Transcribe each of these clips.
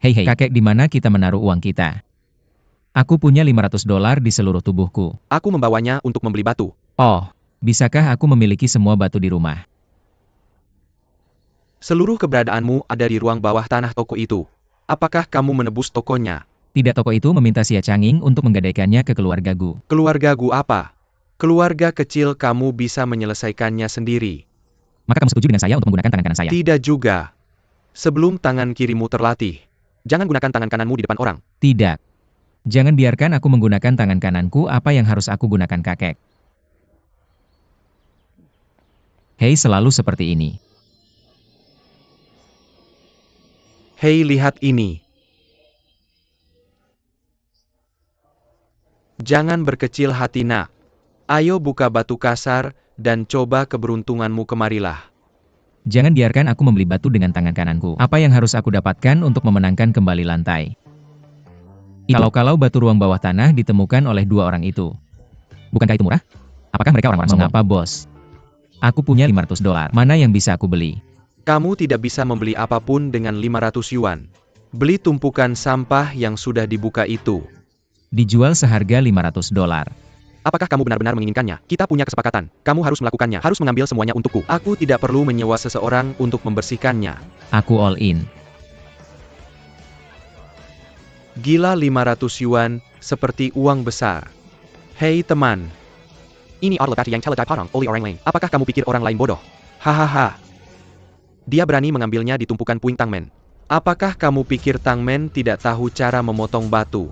Hei kakek, di mana kita menaruh uang kita? Aku punya $500 di seluruh tubuhku. Aku membawanya untuk membeli batu. Oh, bisakah aku memiliki semua batu di rumah? Seluruh keberadaanmu ada di ruang bawah tanah toko itu. Apakah kamu menebus tokonya? Tidak, toko itu meminta Xia Changing untuk menggadaikannya ke keluargaku. Keluargaku apa? Keluarga kecil kamu bisa menyelesaikannya sendiri. Maka kamu setuju dengan saya untuk menggunakan tangan kanan saya? Tidak juga. Sebelum tangan kirimu terlatih, jangan gunakan tangan kananmu di depan orang. Tidak. Jangan biarkan aku menggunakan tangan kananku. Apa yang harus aku gunakan, kakek? Hei, selalu seperti ini. Hei, lihat ini. Jangan berkecil hati, nak. Ayo buka batu kasar, dan coba keberuntunganmu, kemarilah. Jangan biarkan aku membeli batu dengan tangan kananku. Apa yang harus aku dapatkan untuk memenangkan kembali lantai? Kalau batu ruang bawah tanah ditemukan oleh dua orang itu. Bukankah itu murah? Apakah mereka orang-orang sombong? Mengapa, bos? Aku punya $500. Mana yang bisa aku beli? Kamu tidak bisa membeli apapun dengan 500 yuan. Beli tumpukan sampah yang sudah dibuka itu. Dijual seharga $500. Apakah kamu benar-benar menginginkannya? Kita punya kesepakatan. Kamu harus melakukannya, harus mengambil semuanya untukku. Aku tidak perlu menyewa seseorang untuk membersihkannya. Aku all in. Gila, 500 yuan, seperti uang besar. Hei teman. Ini adalah batu yang telah dipotong oleh orang lain. Apakah kamu pikir orang lain bodoh? Hahaha. Dia berani mengambilnya di tumpukan puing Tangmen. Apakah kamu pikir Tangmen tidak tahu cara memotong batu?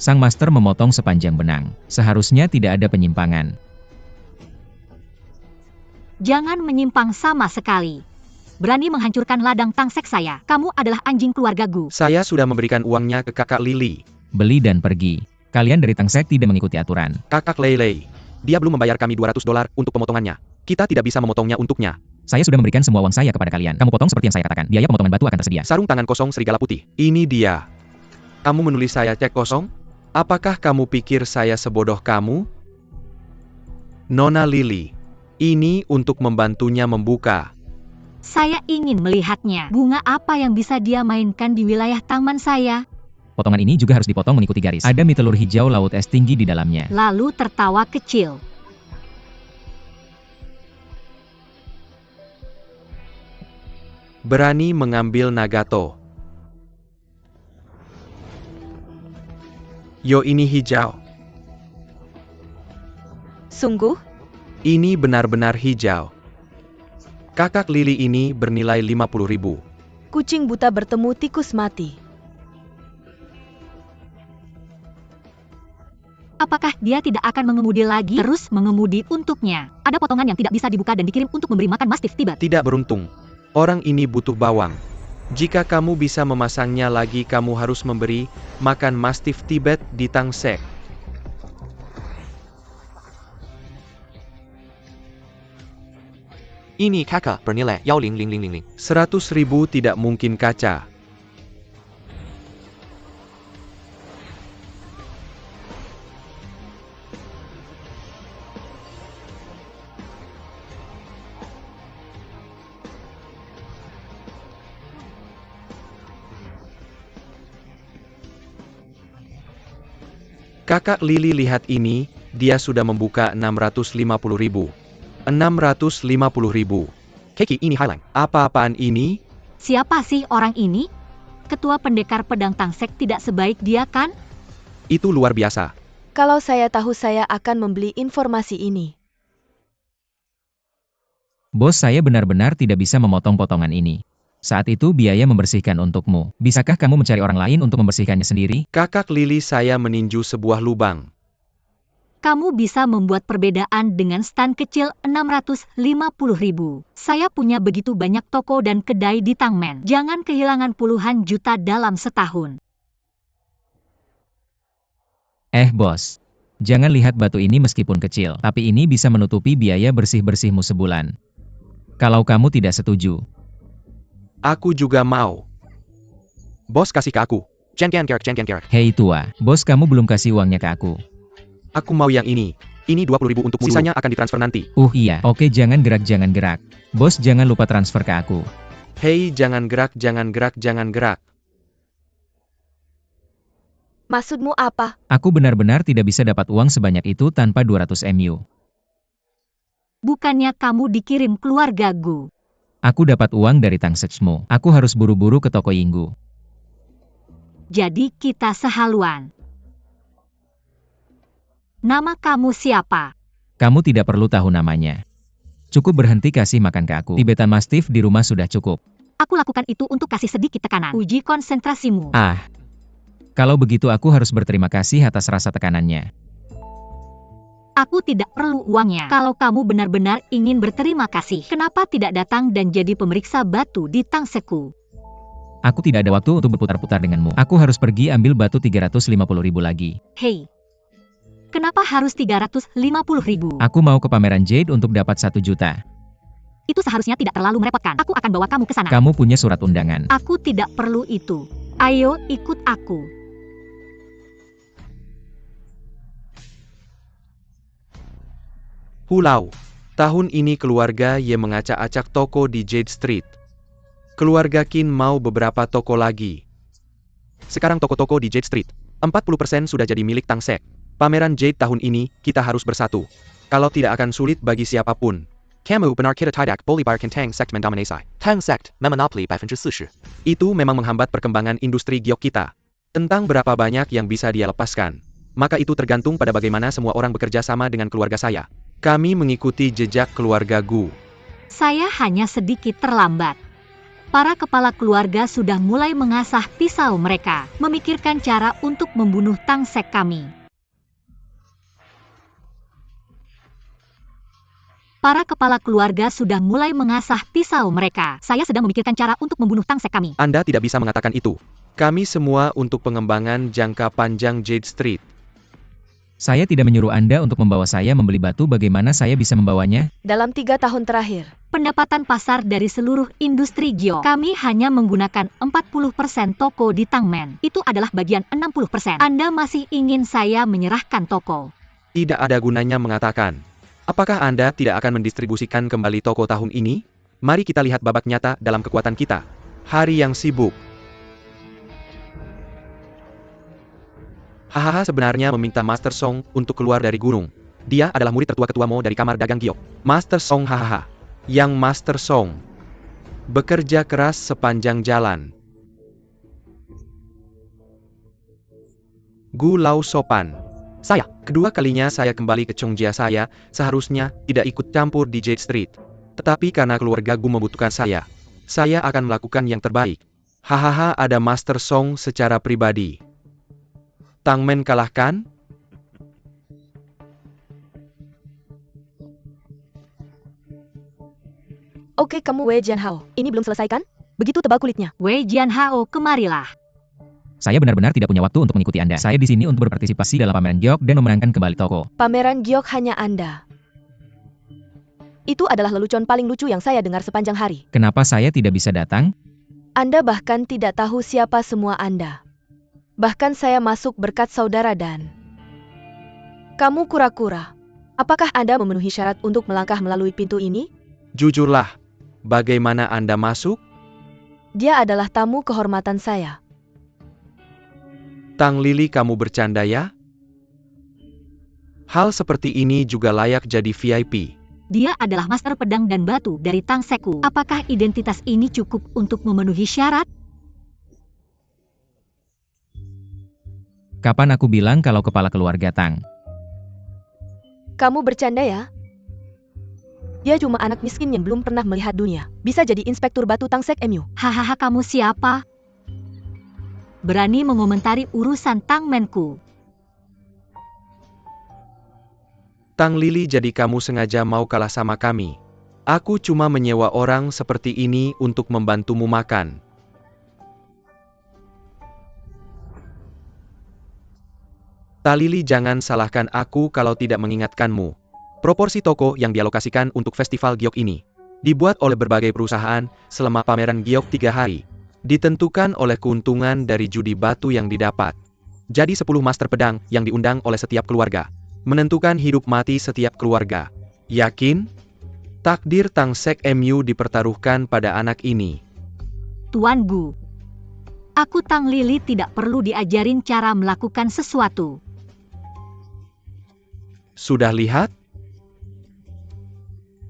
Sang master memotong sepanjang benang. Seharusnya tidak ada penyimpangan. Jangan menyimpang sama sekali. Berani menghancurkan ladang tangsek saya. Kamu adalah anjing keluargaku. Saya sudah memberikan uangnya ke kakak Lili. Beli dan pergi. Kalian dari Tangsek tidak mengikuti aturan. Kakak Lele. Dia belum membayar kami $200 untuk pemotongannya. Kita tidak bisa memotongnya untuknya. Saya sudah memberikan semua uang saya kepada kalian. Kamu potong seperti yang saya katakan. Biaya pemotongan batu akan tersedia. Sarung tangan kosong serigala putih. Ini dia. Kamu menulis saya cek kosong? Apakah kamu pikir saya sebodoh kamu? Nona Lili. Ini untuk membantunya membuka. Saya ingin melihatnya. Bunga apa yang bisa dia mainkan di wilayah taman saya? Potongan ini juga harus dipotong mengikuti garis. Ada mie telur hijau laut es tinggi di dalamnya. Lalu tertawa kecil. Berani mengambil Nagato. Yo, ini hijau. Sungguh? Ini benar-benar hijau. Kakak Lili ini bernilai 50.000. Kucing buta bertemu tikus mati. Apakah dia tidak akan mengemudi lagi? Terus mengemudi untuknya. Ada potongan yang tidak bisa dibuka dan dikirim untuk memberi makan Mastiff Tibet. Tidak beruntung. Orang ini butuh bawang. Jika kamu bisa memasangnya lagi, kamu harus memberi makan Mastiff Tibet di Tangsek. Ini kakak bernilai 100.000. 100.000 tidak mungkin kaca. Kakak Lili, lihat ini, dia sudah membuka 650.000. 650.000. Keki, ini Highline. Apa-apaan ini? Siapa sih orang ini? Ketua pendekar pedang tangsek tidak sebaik dia kan? Itu luar biasa. Kalau saya tahu, saya akan membeli informasi ini. Bos, saya benar-benar tidak bisa memotong potongan ini. Saat itu biaya membersihkan untukmu. Bisakah kamu mencari orang lain untuk membersihkannya sendiri? Kakak Lili, saya meninju sebuah lubang. Kamu bisa membuat perbedaan dengan stand kecil 650.000. Saya punya begitu banyak toko dan kedai di Tangmen. Jangan kehilangan puluhan juta dalam setahun. Bos. Jangan lihat batu ini meskipun kecil, tapi ini bisa menutupi biaya bersih-bersihmu sebulan. Kalau kamu tidak setuju, Aku juga mau. Bos kasih ke aku. Cengkian kerk. hei tua, bos kamu belum kasih uangnya ke aku. Aku mau yang ini. Ini 20.000 untuk sisanya akan ditransfer nanti. Iya, oke jangan gerak. Bos jangan lupa transfer ke aku. Hei, jangan gerak. Maksudmu apa? Aku benar-benar tidak bisa dapat uang sebanyak itu tanpa 200 MU. Bukannya kamu dikirim keluarga Gu. Aku dapat uang dari Tang Sechmo. Aku harus buru-buru ke toko Yinggu. Jadi kita sehaluan. Nama kamu siapa? Kamu tidak perlu tahu namanya. Cukup berhenti kasih makan ke aku. Tibetan Mastiff di rumah sudah cukup. Aku lakukan itu untuk kasih sedikit tekanan. Uji konsentrasimu. Kalau begitu aku harus berterima kasih atas rasa tekanannya. Aku tidak perlu uangnya. Kalau kamu benar-benar ingin berterima kasih, kenapa tidak datang dan jadi pemeriksa batu di Tangseku? Aku tidak ada waktu untuk berputar-putar denganmu. Aku harus pergi ambil batu 350.000 lagi. Hei, kenapa harus 350.000? Aku mau ke pameran Jade untuk dapat 1 juta. Itu seharusnya tidak terlalu merepotkan. Aku akan bawa kamu ke sana. Kamu punya surat undangan. Aku tidak perlu itu. Ayo ikut aku. Pulau. Tahun ini keluarga Ye mengacak-acak toko di Jade Street. Keluarga Qin mau beberapa toko lagi. Sekarang toko-toko di Jade Street, 40% sudah jadi milik Tang Sek. Pameran Jade tahun ini, kita harus bersatu. Kalau tidak akan sulit bagi siapapun. Kamu benar kita tidak boleh biarkan Tang Sek mendominasi. Tang Sek memonopoli 40%. Itu memang menghambat perkembangan industri giok kita. Tentang berapa banyak yang bisa dia lepaskan. Maka itu tergantung pada bagaimana semua orang bekerja sama dengan keluarga saya. Kami mengikuti jejak keluarga Gu. Saya hanya sedikit terlambat. Para kepala keluarga sudah mulai mengasah pisau mereka, memikirkan cara untuk membunuh Tang Sek kami. Para kepala keluarga sudah mulai mengasah pisau mereka. Saya sedang memikirkan cara untuk membunuh Tang Sek kami. Anda tidak bisa mengatakan itu. Kami semua untuk pengembangan jangka panjang Jade Street. Saya tidak menyuruh Anda untuk membawa saya membeli batu. Bagaimana saya bisa membawanya? Dalam 3 tahun terakhir, Pendapatan pasar dari seluruh industri giok. Kami hanya menggunakan 40% toko di Tangmen. Itu adalah bagian 60%. Anda masih ingin saya menyerahkan toko? Tidak ada gunanya mengatakan. Apakah Anda tidak akan mendistribusikan kembali toko tahun ini? Mari kita lihat babak nyata dalam kekuatan kita. Hari yang sibuk. Hahaha, sebenarnya meminta Master Song untuk keluar dari gunung. Dia adalah murid tertua ketua Mo dari kamar dagang giok. Master Song hahaha. Yang Master Song. Bekerja keras sepanjang jalan. Gu Lao sopan. Saya, kedua kalinya saya kembali ke Chongjia. Saya seharusnya tidak ikut campur di Jade Street. Tetapi karena keluarga Gu membutuhkan saya akan melakukan yang terbaik. Hahaha, ada Master Song secara pribadi. Tangmen kalahkan? oke kamu Wei Jianhao, ini belum selesai kan? Begitu tebal kulitnya. Wei Jianhao, kemarilah. Saya benar-benar tidak punya waktu untuk mengikuti Anda. Saya di sini untuk berpartisipasi dalam pameran giok dan memenangkan kembali toko. Pameran giok hanya Anda. Itu adalah lelucon paling lucu yang saya dengar sepanjang hari. Kenapa saya tidak bisa datang? Anda bahkan tidak tahu siapa semua Anda. Bahkan saya masuk berkat saudara dan... Kamu kura-kura. Apakah Anda memenuhi syarat untuk melangkah melalui pintu ini? Jujurlah. Bagaimana Anda masuk? Dia adalah tamu kehormatan saya. Tang Lili, kamu bercanda ya? Hal seperti ini juga layak jadi VIP. Dia adalah master pedang dan batu dari Tang Seku. Apakah identitas ini cukup untuk memenuhi syarat? Kapan aku bilang kalau kepala keluarga Tang? Kamu bercanda ya? Dia cuma anak miskin yang belum pernah melihat dunia. Bisa jadi inspektur batu Tang Sek MU. Hahaha, kamu siapa? Berani mengomentari urusan Tangmenku. Tang Lili, jadi kamu sengaja mau kalah sama kami. Aku cuma menyewa orang seperti ini untuk membantumu makan. Talili, jangan salahkan aku kalau tidak mengingatkanmu. Proporsi toko yang dialokasikan untuk festival giok ini. Dibuat oleh berbagai perusahaan selama pameran giok 3 hari. Ditentukan oleh keuntungan dari judi batu yang didapat. Jadi 10 master pedang yang diundang oleh setiap keluarga. Menentukan hidup mati setiap keluarga. Yakin? Takdir Tangsek MU dipertaruhkan pada anak ini. Tuan Gu. Aku Tang Lili tidak perlu diajarin cara melakukan sesuatu. Sudah lihat?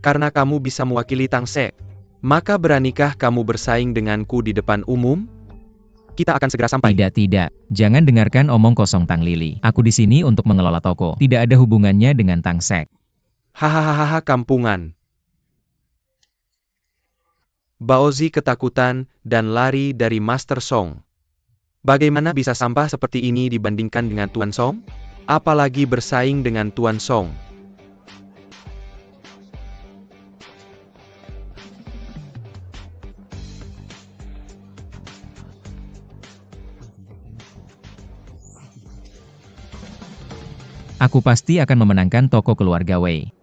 Karena kamu bisa mewakili Tangsek, maka beranikah kamu bersaing denganku di depan umum? Kita akan segera sampai. Tidak. Jangan dengarkan omong kosong Tang Lili. Aku di sini untuk mengelola toko. Tidak ada hubungannya dengan Tangsek. Hahaha kampungan. Baozi ketakutan dan lari dari Master Song. Bagaimana bisa sampah seperti ini dibandingkan dengan Tuan Song? Apalagi bersaing dengan Tuan Song. Aku pasti akan memenangkan toko keluarga Wei.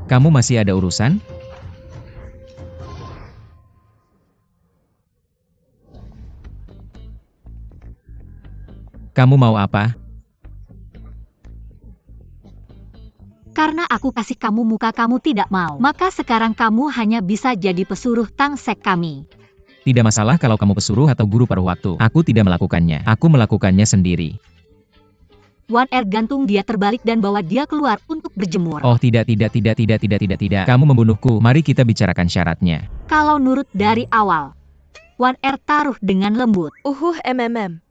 Kamu masih ada urusan? Kamu mau apa? Karena aku kasih kamu muka kamu tidak mau. Maka sekarang kamu hanya bisa jadi pesuruh Tangsek kami. Tidak masalah kalau kamu pesuruh atau guru paruh waktu. Aku tidak melakukannya. Aku melakukannya sendiri. Wan gantung dia terbalik dan bawa dia keluar untuk berjemur. Oh tidak. Kamu membunuhku. Mari kita bicarakan syaratnya. Kalau nurut dari awal. Wan taruh dengan lembut. MMM.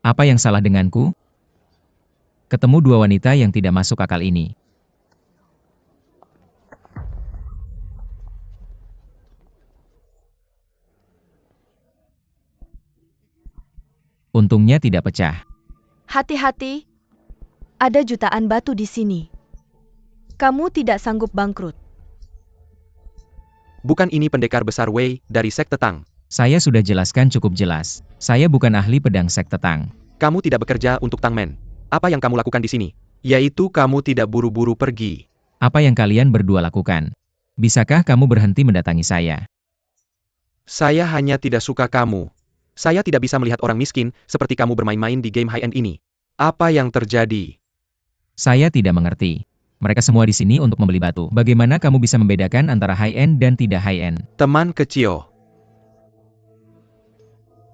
Apa yang salah denganku? Ketemu dua wanita yang tidak masuk akal ini. Untungnya tidak pecah. Hati-hati. Ada jutaan batu di sini. Kamu tidak sanggup bangkrut. Bukan ini pendekar besar Wei dari sekte Tang. Saya sudah jelaskan cukup jelas. Saya bukan ahli pedang sekte Tang. Kamu tidak bekerja untuk Tangmen. Apa yang kamu lakukan di sini? Yaitu kamu tidak buru-buru pergi. Apa yang kalian berdua lakukan? Bisakah kamu berhenti mendatangi saya? Saya hanya tidak suka kamu. Saya tidak bisa melihat orang miskin seperti kamu bermain-main di game high-end ini. Apa yang terjadi? Saya tidak mengerti. Mereka semua di sini untuk membeli batu. Bagaimana kamu bisa membedakan antara high-end dan tidak high-end? Teman kecil.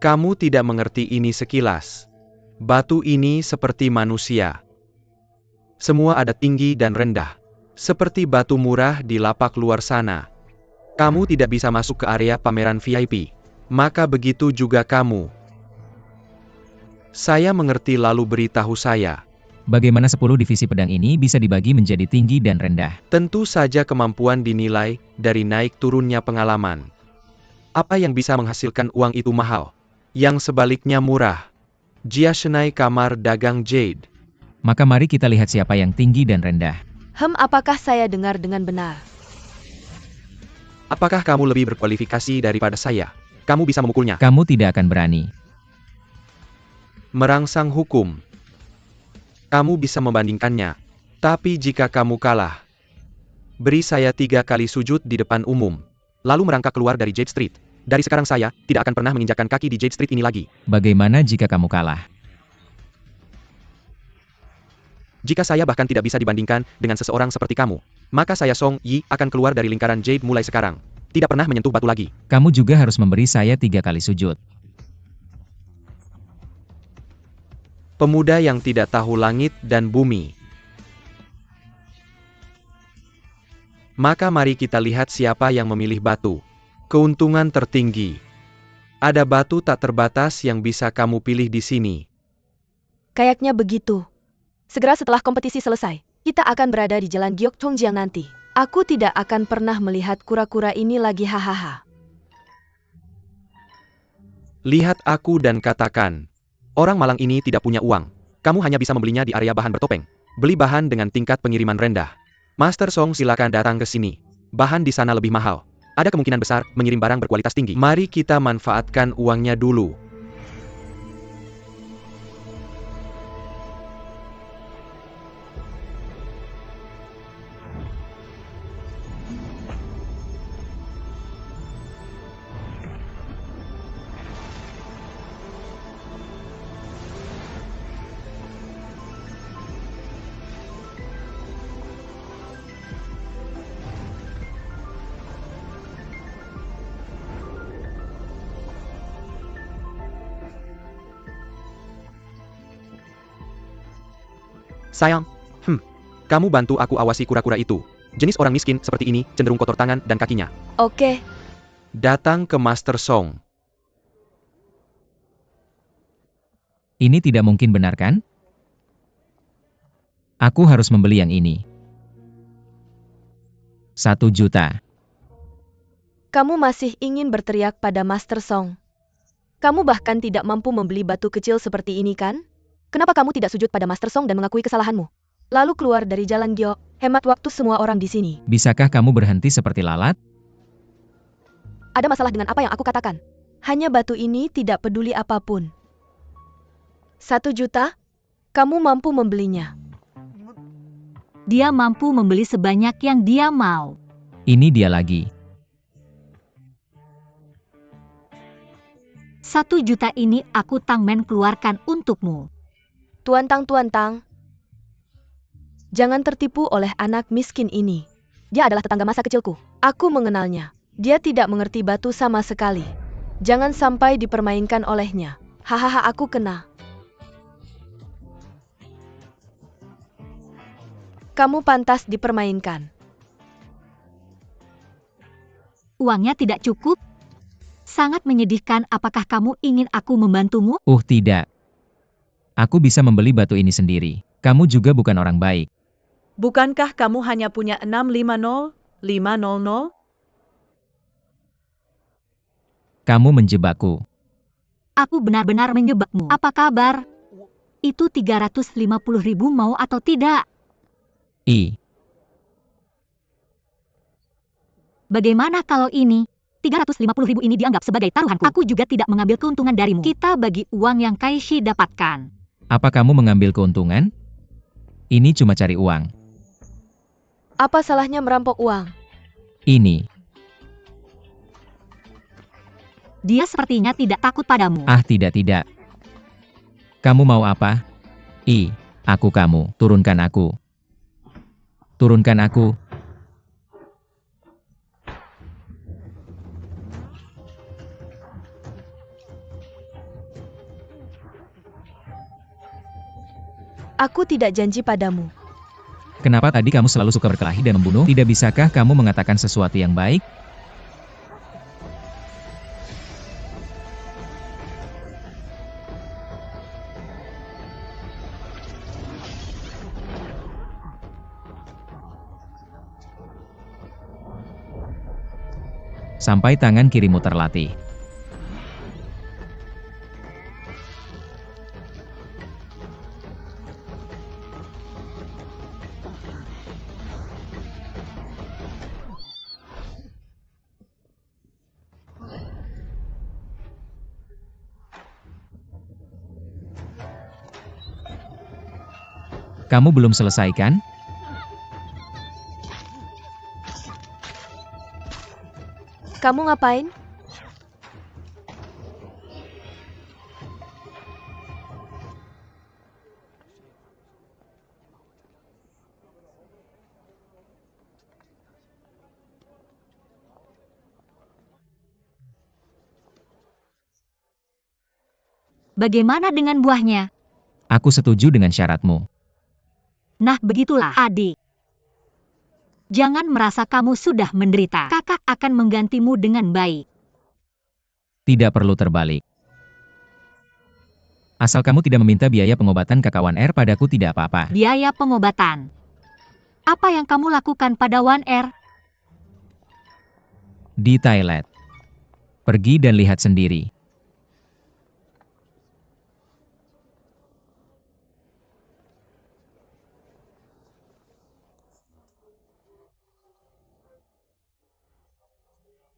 Kamu tidak mengerti ini sekilas. Batu ini seperti manusia. Semua ada tinggi dan rendah. Seperti batu murah di lapak luar sana. Kamu tidak bisa masuk ke area pameran VIP. Maka begitu juga kamu. Saya mengerti lalu beritahu saya. Bagaimana 10 divisi pedang ini bisa dibagi menjadi tinggi dan rendah? Tentu saja kemampuan dinilai dari naik turunnya pengalaman. Apa yang bisa menghasilkan uang itu mahal? Yang sebaliknya murah. Jia Shenai kamar dagang Jade. Maka mari kita lihat siapa yang tinggi dan rendah. Apakah saya dengar dengan benar? Apakah kamu lebih berkualifikasi daripada saya? Kamu bisa memukulnya. Kamu tidak akan berani. Merangsang hukum. Kamu bisa membandingkannya. Tapi jika kamu kalah, beri saya 3 kali sujud di depan umum. Lalu merangkak keluar dari Jade Street. Dari sekarang saya tidak akan pernah menginjakkan kaki di Jade Street ini lagi. Bagaimana jika kamu kalah? Jika saya bahkan tidak bisa dibandingkan dengan seseorang seperti kamu, maka saya Song Yi akan keluar dari lingkaran Jade mulai sekarang. Tidak pernah menyentuh batu lagi. Kamu juga harus memberi saya 3 kali sujud. Pemuda yang tidak tahu langit dan bumi. Maka mari kita lihat siapa yang memilih batu. Keuntungan tertinggi. Ada batu tak terbatas yang bisa kamu pilih di sini. Kayaknya begitu. Segera setelah kompetisi selesai, kita akan berada di Jalan Giok Chongjiang nanti. Aku tidak akan pernah melihat kura-kura ini lagi hahaha. Lihat aku dan katakan, orang malang ini tidak punya uang. Kamu hanya bisa membelinya di area bahan bertopeng. Beli bahan dengan tingkat pengiriman rendah. Master Song, silakan datang ke sini. Bahan di sana lebih mahal. Ada kemungkinan besar mengirim barang berkualitas tinggi. Mari kita manfaatkan uangnya dulu. Sayang, kamu bantu aku awasi kura-kura itu. Jenis orang miskin seperti ini cenderung kotor tangan dan kakinya. Oke, Datang ke Master Song. Ini tidak mungkin, benar kan? Aku harus membeli yang ini. 1 juta. kamu masih ingin berteriak pada Master Song. Kamu bahkan tidak mampu membeli batu kecil seperti ini kan? Kenapa kamu tidak sujud pada Master Song dan mengakui kesalahanmu? Lalu keluar dari jalan Gyo, hemat waktu semua orang di sini. Bisakah kamu berhenti seperti lalat? Ada masalah dengan apa yang aku katakan? Hanya batu ini tidak peduli apapun. 1 juta? Kamu mampu membelinya. Dia mampu membeli sebanyak yang dia mau. Ini dia lagi. 1 juta ini aku Tangmen keluarkan untukmu. Tuan Tang. Jangan tertipu oleh anak miskin ini. Dia adalah tetangga masa kecilku. Aku mengenalnya. Dia tidak mengerti batu sama sekali. Jangan sampai dipermainkan olehnya. Hahaha, aku kena. Kamu pantas dipermainkan. Uangnya tidak cukup? Sangat menyedihkan. Apakah kamu ingin aku membantumu? Tidak. Aku bisa membeli batu ini sendiri. Kamu juga bukan orang baik. Bukankah kamu hanya punya 650,500? Kamu menjebakku. Aku benar-benar menjebakmu. Apa kabar? Itu 350.000 mau atau tidak? Bagaimana kalau ini? 350.000 ini dianggap sebagai taruhanku. Aku juga tidak mengambil keuntungan darimu. Kita bagi uang yang Kaishi dapatkan. Apa kamu mengambil keuntungan? Ini cuma cari uang. Apa salahnya merampok uang? Ini. Dia sepertinya tidak takut padamu. Tidak. Kamu mau apa? Aku kamu. Turunkan aku. Turunkan aku. Aku tidak janji padamu. Kenapa tadi kamu selalu suka berkelahi dan membunuh? Tidak bisakah kamu mengatakan sesuatu yang baik? Sampai tangan kirimu terlatih. Kamu belum selesai kan? Kamu ngapain? Bagaimana dengan buahnya? Aku setuju dengan syaratmu. Nah, begitulah, adik. Jangan merasa kamu sudah menderita. Kakak akan menggantimu dengan baik. Tidak perlu terbalik. Asal kamu tidak meminta biaya pengobatan Kakawan R padaku tidak apa-apa. Biaya pengobatan. Apa yang kamu lakukan pada One Air? Di toilet. Pergi dan lihat sendiri.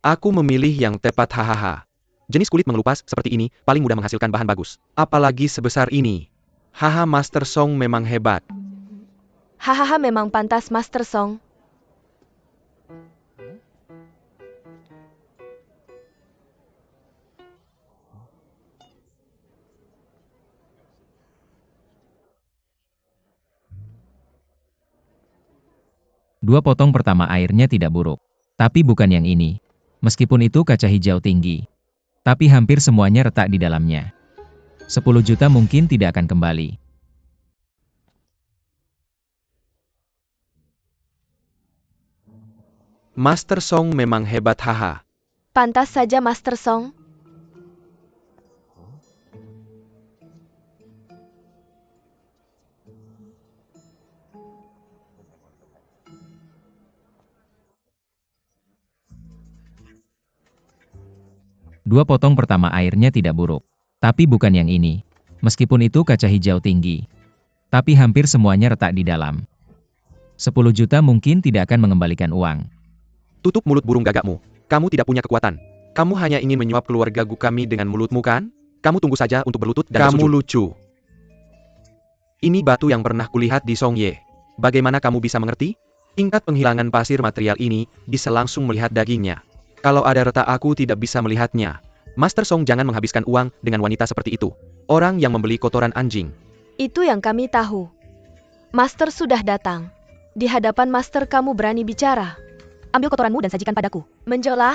Aku memilih yang tepat hahaha. Jenis kulit mengelupas seperti ini paling mudah menghasilkan bahan bagus. Apalagi sebesar ini. Haha, Master Song memang hebat. Hahaha, memang pantas Master Song. Dua potong pertama airnya tidak buruk. Tapi bukan yang ini. Meskipun itu kaca hijau tinggi. Tapi hampir semuanya retak di dalamnya. 10 juta mungkin tidak akan kembali. Master Song memang hebat haha. Pantas saja Master Song. Dua potong pertama airnya tidak buruk. Tapi bukan yang ini. Meskipun itu kaca hijau tinggi. Tapi hampir semuanya retak di dalam. 10 juta mungkin tidak akan mengembalikan uang. Tutup mulut burung gagakmu. Kamu tidak punya kekuatan. Kamu hanya ingin menyuap keluarga kami dengan mulutmu kan? Kamu tunggu saja untuk berlutut dan Kamu bersujud. Lucu. Ini batu yang pernah kulihat di Song Ye. Bagaimana kamu bisa mengerti? Tingkat penghilangan pasir material ini bisa langsung melihat dagingnya. Kalau ada retak aku tidak bisa melihatnya. Master Song jangan menghabiskan uang dengan wanita seperti itu. Orang yang membeli kotoran anjing. Itu yang kami tahu. Master sudah datang. Di hadapan Master kamu berani bicara. Ambil kotoranmu dan sajikan padaku. Menjolah.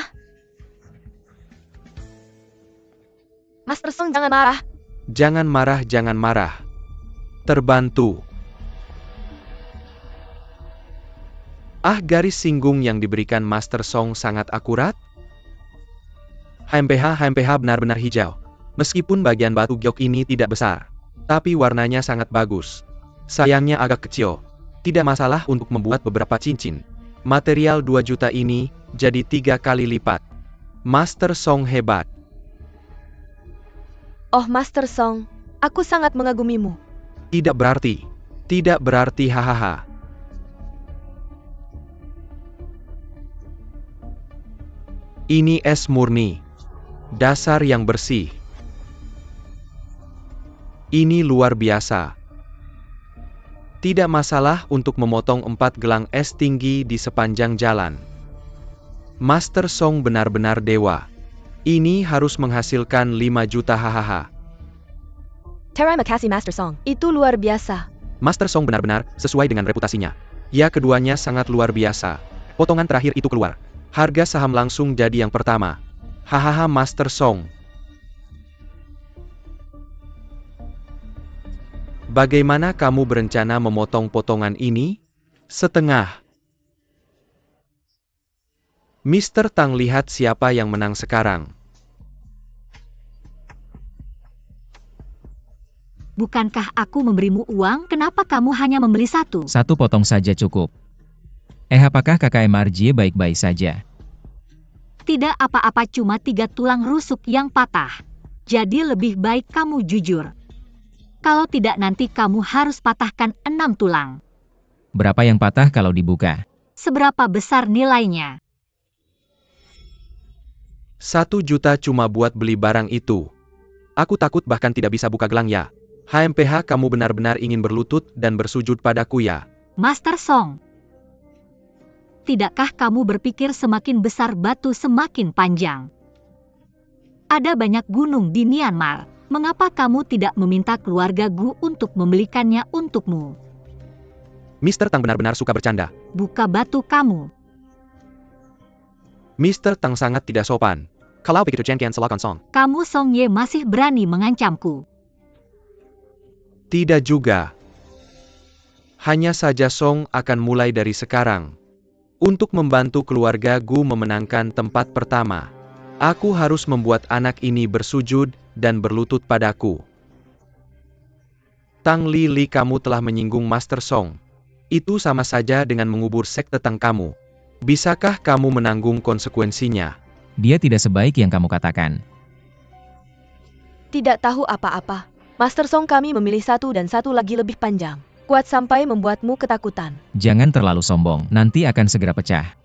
Master Song jangan marah. Jangan marah, jangan marah. Terbantu. Ah, garis singgung yang diberikan Master Song sangat akurat. HMPH benar-benar hijau. Meskipun bagian batu giok ini tidak besar. Tapi warnanya sangat bagus. Sayangnya agak kecil. Tidak masalah untuk membuat beberapa cincin. Material 2 juta ini jadi 3 kali lipat. Master Song hebat. Oh Master Song, aku sangat mengagumimu. Tidak berarti. Tidak berarti hahaha. Ini es murni. Dasar yang bersih. Ini luar biasa. Tidak masalah untuk memotong 4 gelang es tinggi di sepanjang jalan. Master Song benar-benar dewa. Ini harus menghasilkan 5 juta hahaha. Terima kasih Master Song. Itu luar biasa. Master Song benar-benar sesuai dengan reputasinya. Ya, keduanya sangat luar biasa. Potongan terakhir itu keluar. Harga saham langsung jadi yang pertama. Hahaha, Master Song. Bagaimana kamu berencana memotong potongan ini? Setengah. Mr. Tang, lihat siapa yang menang sekarang. Bukankah aku memberimu uang? Kenapa kamu hanya membeli satu? Satu potong saja cukup. Apakah kakak MRJ baik-baik saja? Tidak apa-apa, cuma 3 tulang rusuk yang patah. Jadi lebih baik kamu jujur. Kalau tidak nanti kamu harus patahkan 6 tulang. Berapa yang patah kalau dibuka? Seberapa besar nilainya? 1 juta cuma buat beli barang itu. Aku takut bahkan tidak bisa buka gelang ya. HMPH, kamu benar-benar ingin berlutut dan bersujud padaku ya. Master Song. Tidakkah kamu berpikir semakin besar batu semakin panjang? Ada banyak gunung di Myanmar. Mengapa kamu tidak meminta keluarga Gu untuk membelikannya untukmu? Mr. Tang benar-benar suka bercanda. Buka batu kamu. Mr. Tang sangat tidak sopan. Kalau begitu Chen Qian silakan Song. Kamu Song Ye masih berani mengancamku. Tidak juga. Hanya saja Song akan mulai dari sekarang. Untuk membantu keluarga Gu memenangkan tempat pertama. Aku harus membuat anak ini bersujud dan berlutut padaku. Tang Li, kamu telah menyinggung Master Song. Itu sama saja dengan mengubur sekte Tang kamu. Bisakah kamu menanggung konsekuensinya? Dia tidak sebaik yang kamu katakan. Tidak tahu apa-apa. Master Song, kami memilih satu dan satu lagi lebih panjang. Kuat sampai membuatmu ketakutan. Jangan terlalu sombong, nanti akan segera pecah.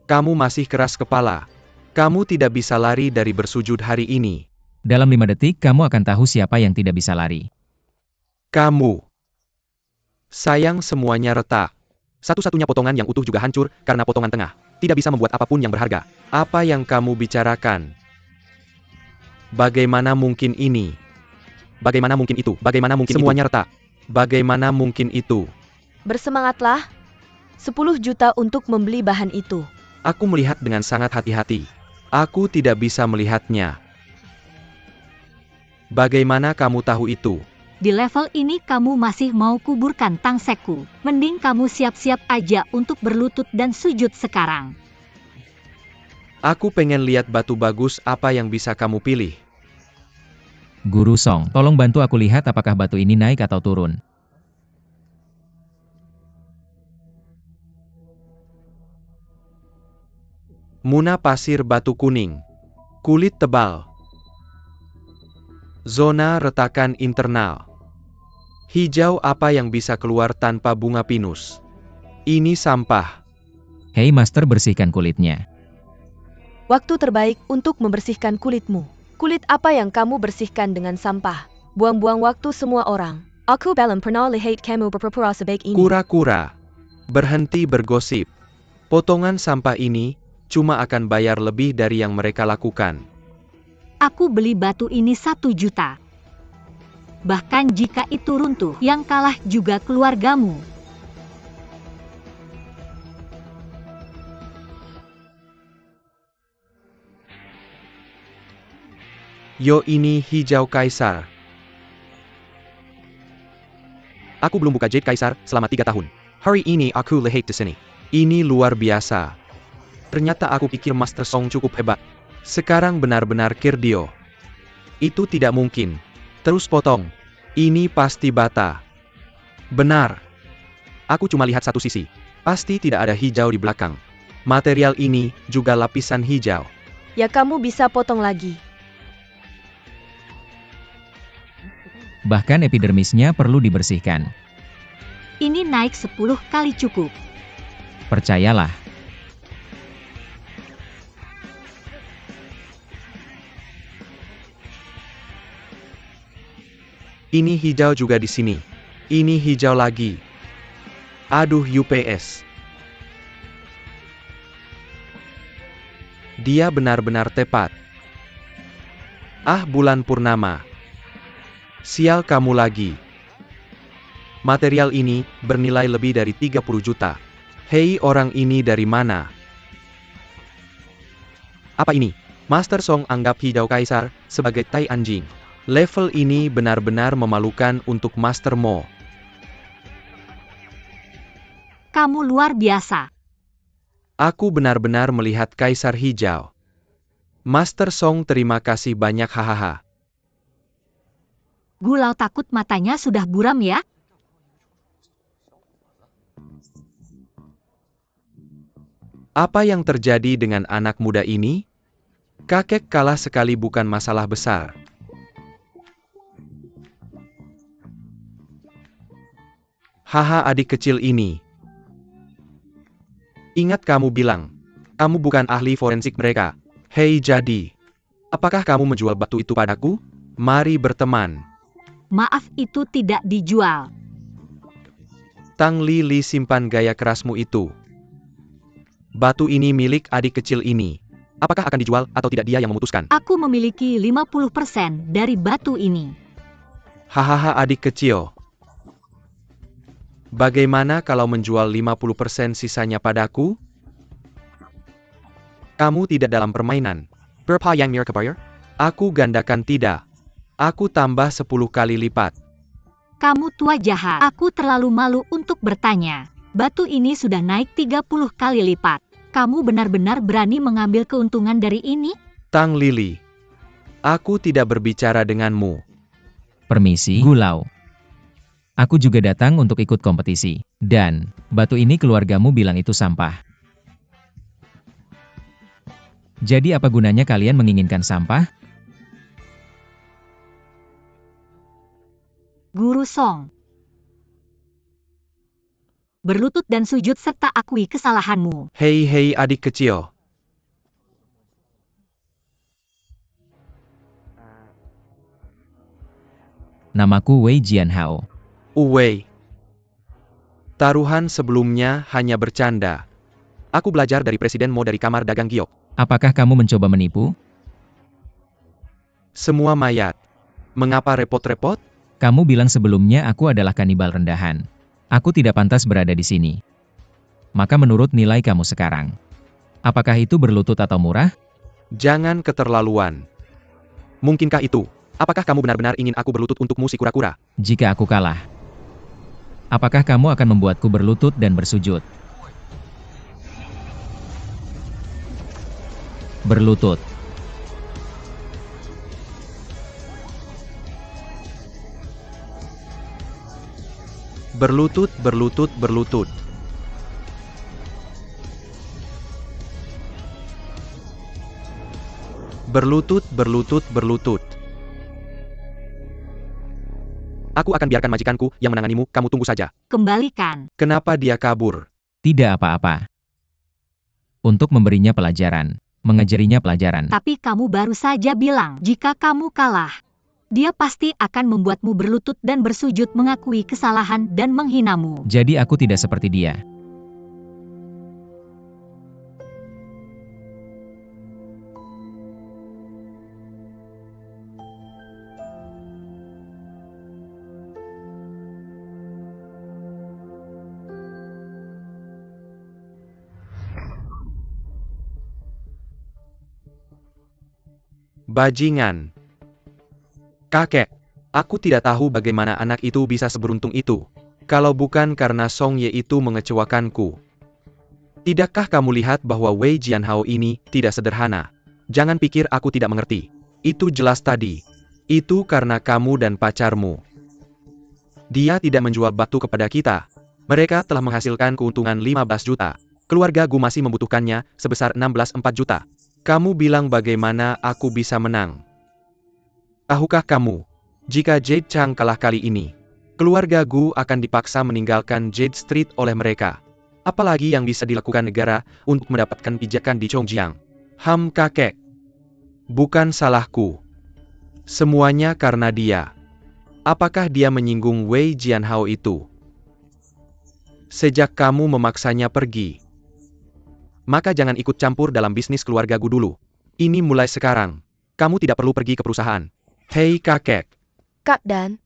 Kamu masih keras kepala. Kamu tidak bisa lari dari bersujud hari ini. Dalam 5 detik kamu akan tahu siapa yang tidak bisa lari. Kamu. Sayang, semuanya retak. Satu-satunya potongan yang utuh juga hancur karena potongan tengah. Tidak bisa membuat apapun yang berharga. Apa yang kamu bicarakan? Bagaimana mungkin ini? Bagaimana mungkin itu? Bagaimana mungkin semuanya retak? Bagaimana mungkin itu? Bersemangatlah. 10 juta untuk membeli bahan itu. Aku melihat dengan sangat hati-hati. Aku tidak bisa melihatnya. Bagaimana kamu tahu itu? Di level ini kamu masih mau kuburkan Tang Sekku. Mending kamu siap-siap aja untuk berlutut dan sujud sekarang. Aku pengen lihat batu bagus apa yang bisa kamu pilih. Guru Song, tolong bantu aku lihat apakah batu ini naik atau turun. Muna pasir batu kuning. Kulit tebal. Zona retakan internal. Hijau apa yang bisa keluar tanpa bunga pinus? Ini sampah. Hei Master, bersihkan kulitnya. Waktu terbaik untuk membersihkan kulitmu. Kulit apa yang kamu bersihkan dengan sampah? Buang-buang waktu semua orang. Aku belum pernah lihat kamu berpura-pura sebaik ini. Kura-kura. Berhenti bergosip. Potongan sampah ini cuma akan bayar lebih dari yang mereka lakukan. Aku beli batu ini 1 juta. Bahkan jika itu runtuh, yang kalah juga keluargamu. Yo, ini hijau kaisar. Aku belum buka jade kaisar selama 3 tahun. Hari ini aku lihat di sini. Ini luar biasa. Ternyata aku pikir Master Song cukup hebat. Sekarang benar-benar kirdio. Itu tidak mungkin. Terus potong. Ini pasti bata. Benar. Aku cuma lihat satu sisi. Pasti tidak ada hijau di belakang. Material ini juga lapisan hijau. Ya, kamu bisa potong lagi. Bahkan epidermisnya perlu dibersihkan. Ini naik 10 kali cukup. Percayalah. Ini hijau juga di sini. Ini hijau lagi. Aduh, UPS. Dia benar-benar tepat. Ah, bulan purnama. Sial kamu lagi. Material ini bernilai lebih dari 30 juta. Hei, orang ini dari mana? Apa ini? Master Song anggap hijau kaisar sebagai tai anjing. Level ini benar-benar memalukan untuk Master Mo. Kamu luar biasa. Aku benar-benar melihat kaisar hijau. Master Song, terima kasih banyak, hahaha. Gulau takut matanya sudah buram ya? Apa yang terjadi dengan anak muda ini? Kakek kalah sekali bukan masalah besar. Haha, adik kecil ini. Ingat kamu bilang, kamu bukan ahli forensik mereka. Hei, jadi, apakah kamu menjual batu itu padaku? Mari berteman. Maaf, itu tidak dijual. Tang Li, simpan gaya kerasmu itu. Batu ini milik adik kecil ini. Apakah akan dijual atau tidak, dia yang memutuskan. Aku memiliki 50% dari batu ini. Hahaha, adik kecil. Bagaimana kalau menjual 50% sisanya padaku? Kamu tidak dalam permainan. Berapa yang mir kebayar? Aku gandakan tidak. Aku tambah 10 kali lipat. Kamu tua jahat. Aku terlalu malu untuk bertanya. Batu ini sudah naik 30 kali lipat. Kamu benar-benar berani mengambil keuntungan dari ini? Tang Lili. Aku tidak berbicara denganmu. Permisi, Gulau. Aku juga datang untuk ikut kompetisi. Dan, batu ini keluargamu bilang itu sampah. Jadi apa gunanya kalian menginginkan sampah? Guru Song. Berlutut dan sujud serta akui kesalahanmu. Hei adik kecil. Namaku Wei Jianhao. Uwei. Taruhan sebelumnya hanya bercanda. Aku belajar dari Presiden Mo dari Kamar Dagang Giok. Apakah kamu mencoba menipu? Semua mayat. Mengapa repot-repot? Kamu bilang sebelumnya aku adalah kanibal rendahan. Aku tidak pantas berada di sini. Maka menurut nilai kamu sekarang, apakah itu berlutut atau murah? Jangan keterlaluan. Mungkinkah itu? Apakah kamu benar-benar ingin aku berlutut untukmu si kura-kura? Jika aku kalah, apakah kamu akan membuatku berlutut dan bersujud? Berlutut. Berlutut, berlutut, berlutut. Berlutut, berlutut, berlutut. Aku akan biarkan majikanku yang menanganimu, kamu tunggu saja. Kembalikan. Kenapa dia kabur? Tidak apa-apa. Untuk memberinya pelajaran, mengajarinya pelajaran. Tapi kamu baru saja bilang, jika kamu kalah, dia pasti akan membuatmu berlutut dan bersujud mengakui kesalahan dan menghinamu. Jadi aku tidak seperti dia. Bajingan. Kakek, aku tidak tahu bagaimana anak itu bisa seberuntung itu. Kalau bukan karena Song Ye itu mengecewakanku. Tidakkah kamu lihat bahwa Wei Jianhao ini tidak sederhana? Jangan pikir aku tidak mengerti. Itu jelas tadi. Itu karena kamu dan pacarmu. Dia tidak menjual batu kepada kita. Mereka telah menghasilkan keuntungan 15 juta. Keluarga Gu masih membutuhkannya sebesar 16,4 juta. Kamu bilang bagaimana aku bisa menang? Tahukah kamu, jika Jade Chang kalah kali ini, keluarga Gu akan dipaksa meninggalkan Jade Street oleh mereka. Apalagi yang bisa dilakukan negara untuk mendapatkan pijakan di Chongjiang? Kakek. Bukan salahku. Semuanya karena dia. Apakah dia menyinggung Wei Jianhao itu? Sejak kamu memaksanya pergi, maka jangan ikut campur dalam bisnis keluarga Gu dulu. Ini mulai sekarang. Kamu tidak perlu pergi ke perusahaan. Hei kakek. Kak Dan,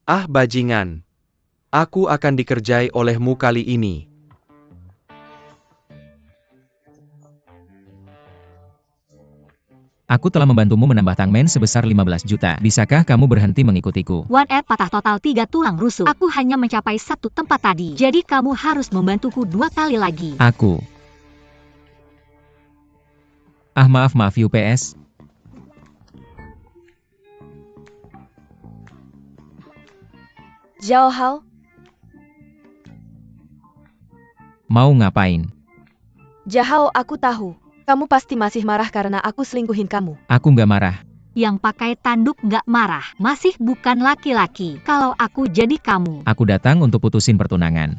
Bajingan. Aku akan dikerjai olehmu kali ini. Aku telah membantumu menambah tangmen sebesar 15 juta. Bisakah kamu berhenti mengikutiku? One Ed patah total 3 tulang rusuk. Aku hanya mencapai 1 tempat tadi. Jadi kamu harus membantuku 2 kali lagi. Aku. Maaf UPS. Zhao Hao, Mau ngapain? Zhao, aku tahu. Kamu pasti masih marah karena aku selingkuhin kamu. Aku nggak marah. Yang pakai tanduk nggak marah. Masih bukan laki-laki. Kalau aku jadi kamu. Aku datang untuk putusin pertunangan.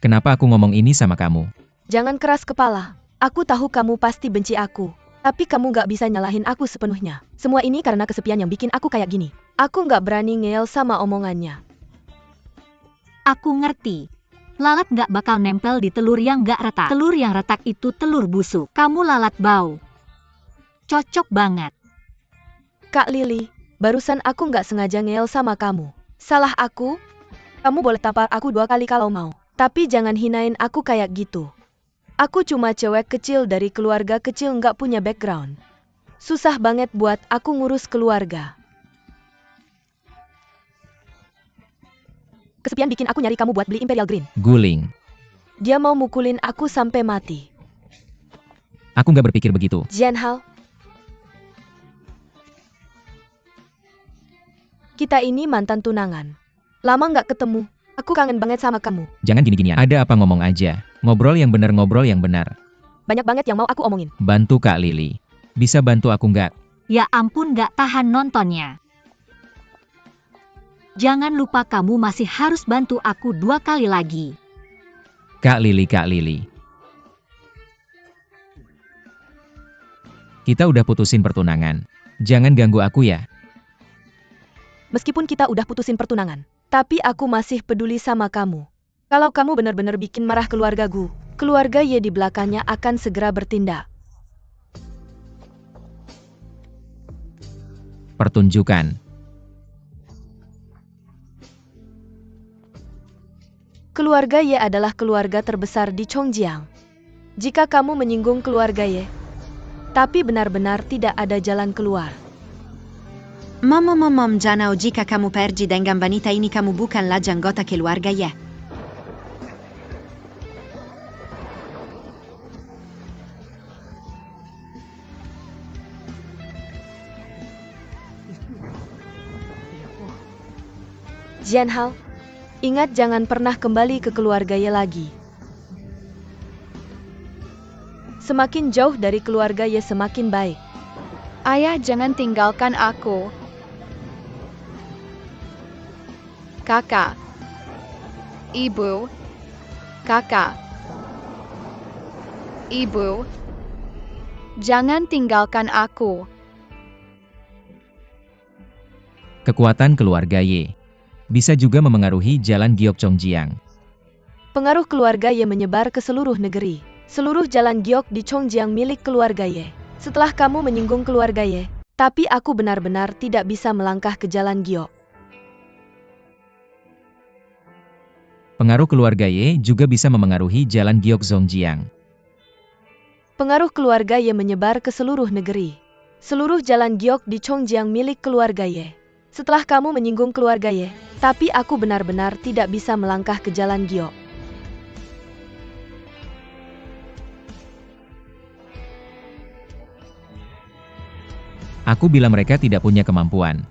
Kenapa aku ngomong ini sama kamu? Jangan keras kepala. Aku tahu kamu pasti benci aku. Tapi kamu nggak bisa nyalahin aku sepenuhnya. Semua ini karena kesepian yang bikin aku kayak gini. Aku nggak berani ngeyel sama omongannya. Aku ngerti. Lalat nggak bakal nempel di telur yang nggak retak. Telur yang retak itu telur busuk. Kamu lalat bau. Cocok banget. Kak Lily, barusan aku nggak sengaja ngeyel sama kamu. Salah aku? Kamu boleh tampar aku 2 kali kalau mau. Tapi jangan hinain aku kayak gitu. Aku cuma cewek kecil dari keluarga kecil nggak punya background. Susah banget buat aku ngurus keluarga. Kesepian bikin aku nyari kamu buat beli Imperial Green. Guling. Dia mau mukulin aku sampai mati. Aku nggak berpikir begitu. Jianhao, Kita ini mantan tunangan. Lama nggak ketemu. Aku kangen banget sama kamu. Jangan gini-ginian. Ada apa ngomong aja. Ngobrol yang benar, ngobrol yang benar. Banyak banget yang mau aku omongin. Bantu Kak Lily. Bisa bantu aku nggak? Ya ampun, gak tahan nontonnya. Jangan lupa kamu masih harus bantu aku 2 kali lagi. Kak Lily, Kak Lily. Kita udah putusin pertunangan. Jangan ganggu aku ya. Meskipun kita udah putusin pertunangan, tapi aku masih peduli sama kamu. Kalau kamu benar-benar bikin marah keluargaku, keluarga Ye di belakangnya akan segera bertindak. Pertunjukan. Keluarga Ye adalah keluarga terbesar di Chongjiang. Jika kamu menyinggung keluarga Ye, tapi benar-benar tidak ada jalan keluar. Mom, Janao, jika kamu pergi dengan wanita ini kamu bukanlah anggota keluarga ya. Jianhao, ingat jangan pernah kembali ke keluarga Ye lagi. Semakin jauh dari keluarga Ye semakin baik. Ayah, jangan tinggalkan aku. Kakak. Ibu. Kakak. Ibu. Jangan tinggalkan aku. Kekuatan keluarga Ye. Bisa juga memengaruhi jalan Giok Chongjiang. Pengaruh keluarga Ye menyebar ke seluruh negeri. Seluruh jalan Giok di Chongjiang milik keluarga Ye. Setelah kamu menyinggung keluarga Ye, tapi aku benar-benar tidak bisa melangkah ke jalan Giok. Pengaruh keluarga Ye juga bisa memengaruhi jalan Giok Zhongjiang. Pengaruh keluarga Ye menyebar ke seluruh negeri. Seluruh jalan Giok di Chongjiang milik keluarga Ye. Setelah kamu menyinggung keluarga Ye, tapi aku benar-benar tidak bisa melangkah ke jalan Giok. Aku bilang mereka tidak punya kemampuan.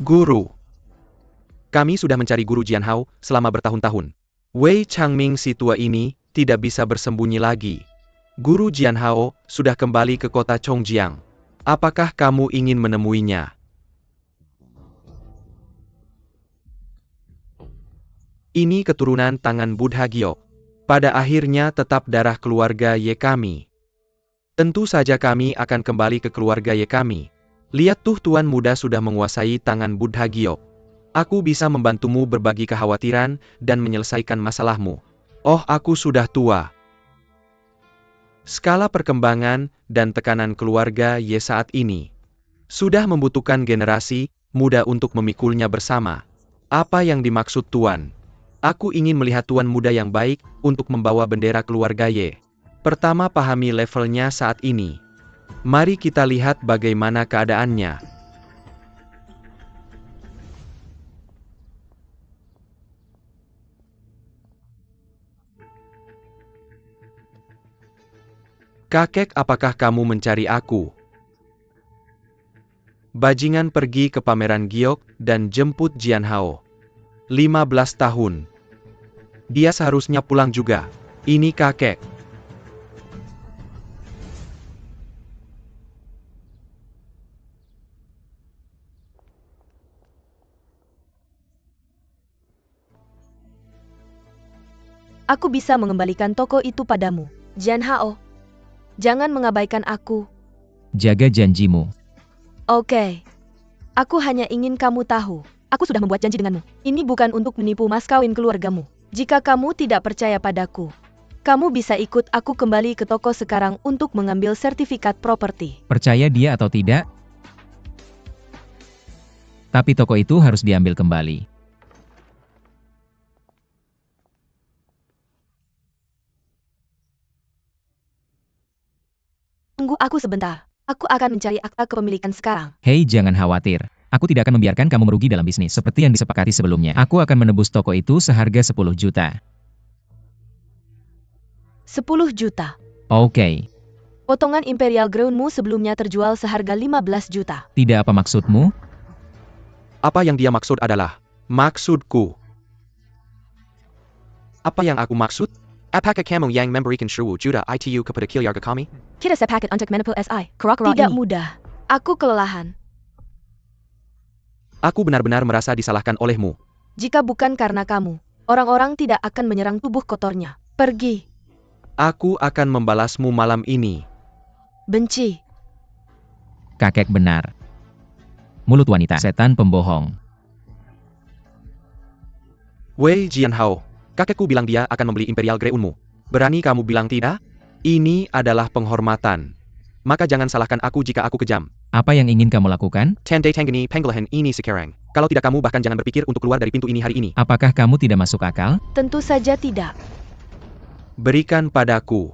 Guru. Kami sudah mencari Guru Jianhao selama bertahun-tahun. Wei Changming si tua ini tidak bisa bersembunyi lagi. Guru Jianhao sudah kembali ke kota Chongjiang. Apakah kamu ingin menemuinya? Ini keturunan tangan Buddha Giok. Pada akhirnya tetap darah keluarga Ye kami. Tentu saja kami akan kembali ke keluarga Ye kami. Lihat tuh tuan muda sudah menguasai tangan Buddha Giok. Aku bisa membantumu berbagi kekhawatiran dan menyelesaikan masalahmu. Oh, aku sudah tua. Skala perkembangan dan tekanan keluarga Ye saat ini sudah membutuhkan generasi muda untuk memikulnya bersama. Apa yang dimaksud tuan? Aku ingin melihat tuan muda yang baik untuk membawa bendera keluarga Ye. Pertama, pahami levelnya saat ini. Mari kita lihat bagaimana keadaannya. Kakek, apakah kamu mencari aku? Bajingan pergi ke pameran Giok dan jemput Jianhao. 15 tahun. Dia seharusnya pulang juga. Ini kakek. Aku bisa mengembalikan toko itu padamu, Jianhao. Jangan mengabaikan aku. Jaga janjimu. Oke. Aku hanya ingin kamu tahu. Aku sudah membuat janji denganmu. Ini bukan untuk menipu mas kawin keluargamu. Jika kamu tidak percaya padaku, kamu bisa ikut aku kembali ke toko sekarang untuk mengambil sertifikat properti. Percaya dia atau tidak? Tapi toko itu harus diambil kembali. Tunggu aku sebentar. Aku akan mencari akta kepemilikan sekarang. Hei, jangan khawatir. Aku tidak akan membiarkan kamu merugi dalam bisnis seperti yang disepakati sebelumnya. Aku akan menebus toko itu seharga 10 juta. 10 juta. Oke. Potongan Imperial Groundmu sebelumnya terjual seharga 15 juta. Tidak apa maksudmu? Apa yang dia maksud adalah, maksudku. Apa yang aku maksud? Apakah kamu yang memberikan 10 juta itu kepada keluarga kami? Kita sepakat untuk menipu SI. Kera-kera Tidak mudah. Aku kelelahan. Aku benar-benar merasa disalahkan olehmu. Jika bukan karena kamu, orang-orang tidak akan menyerang tubuh kotornya. Pergi. Aku akan membalasmu malam ini. Benci. Kakek benar. Mulut wanita, setan pembohong. Wei Jianhao, kakekku bilang dia akan membeli Imperial Groundmu. Berani kamu bilang tidak? Ini adalah penghormatan. Maka jangan salahkan aku jika aku kejam. Apa yang ingin kamu lakukan? Tandai tanggani penggelahan ini sekarang. Kalau tidak kamu bahkan jangan berpikir untuk keluar dari pintu ini hari ini. Apakah kamu tidak masuk akal? Tentu saja tidak. Berikan padaku.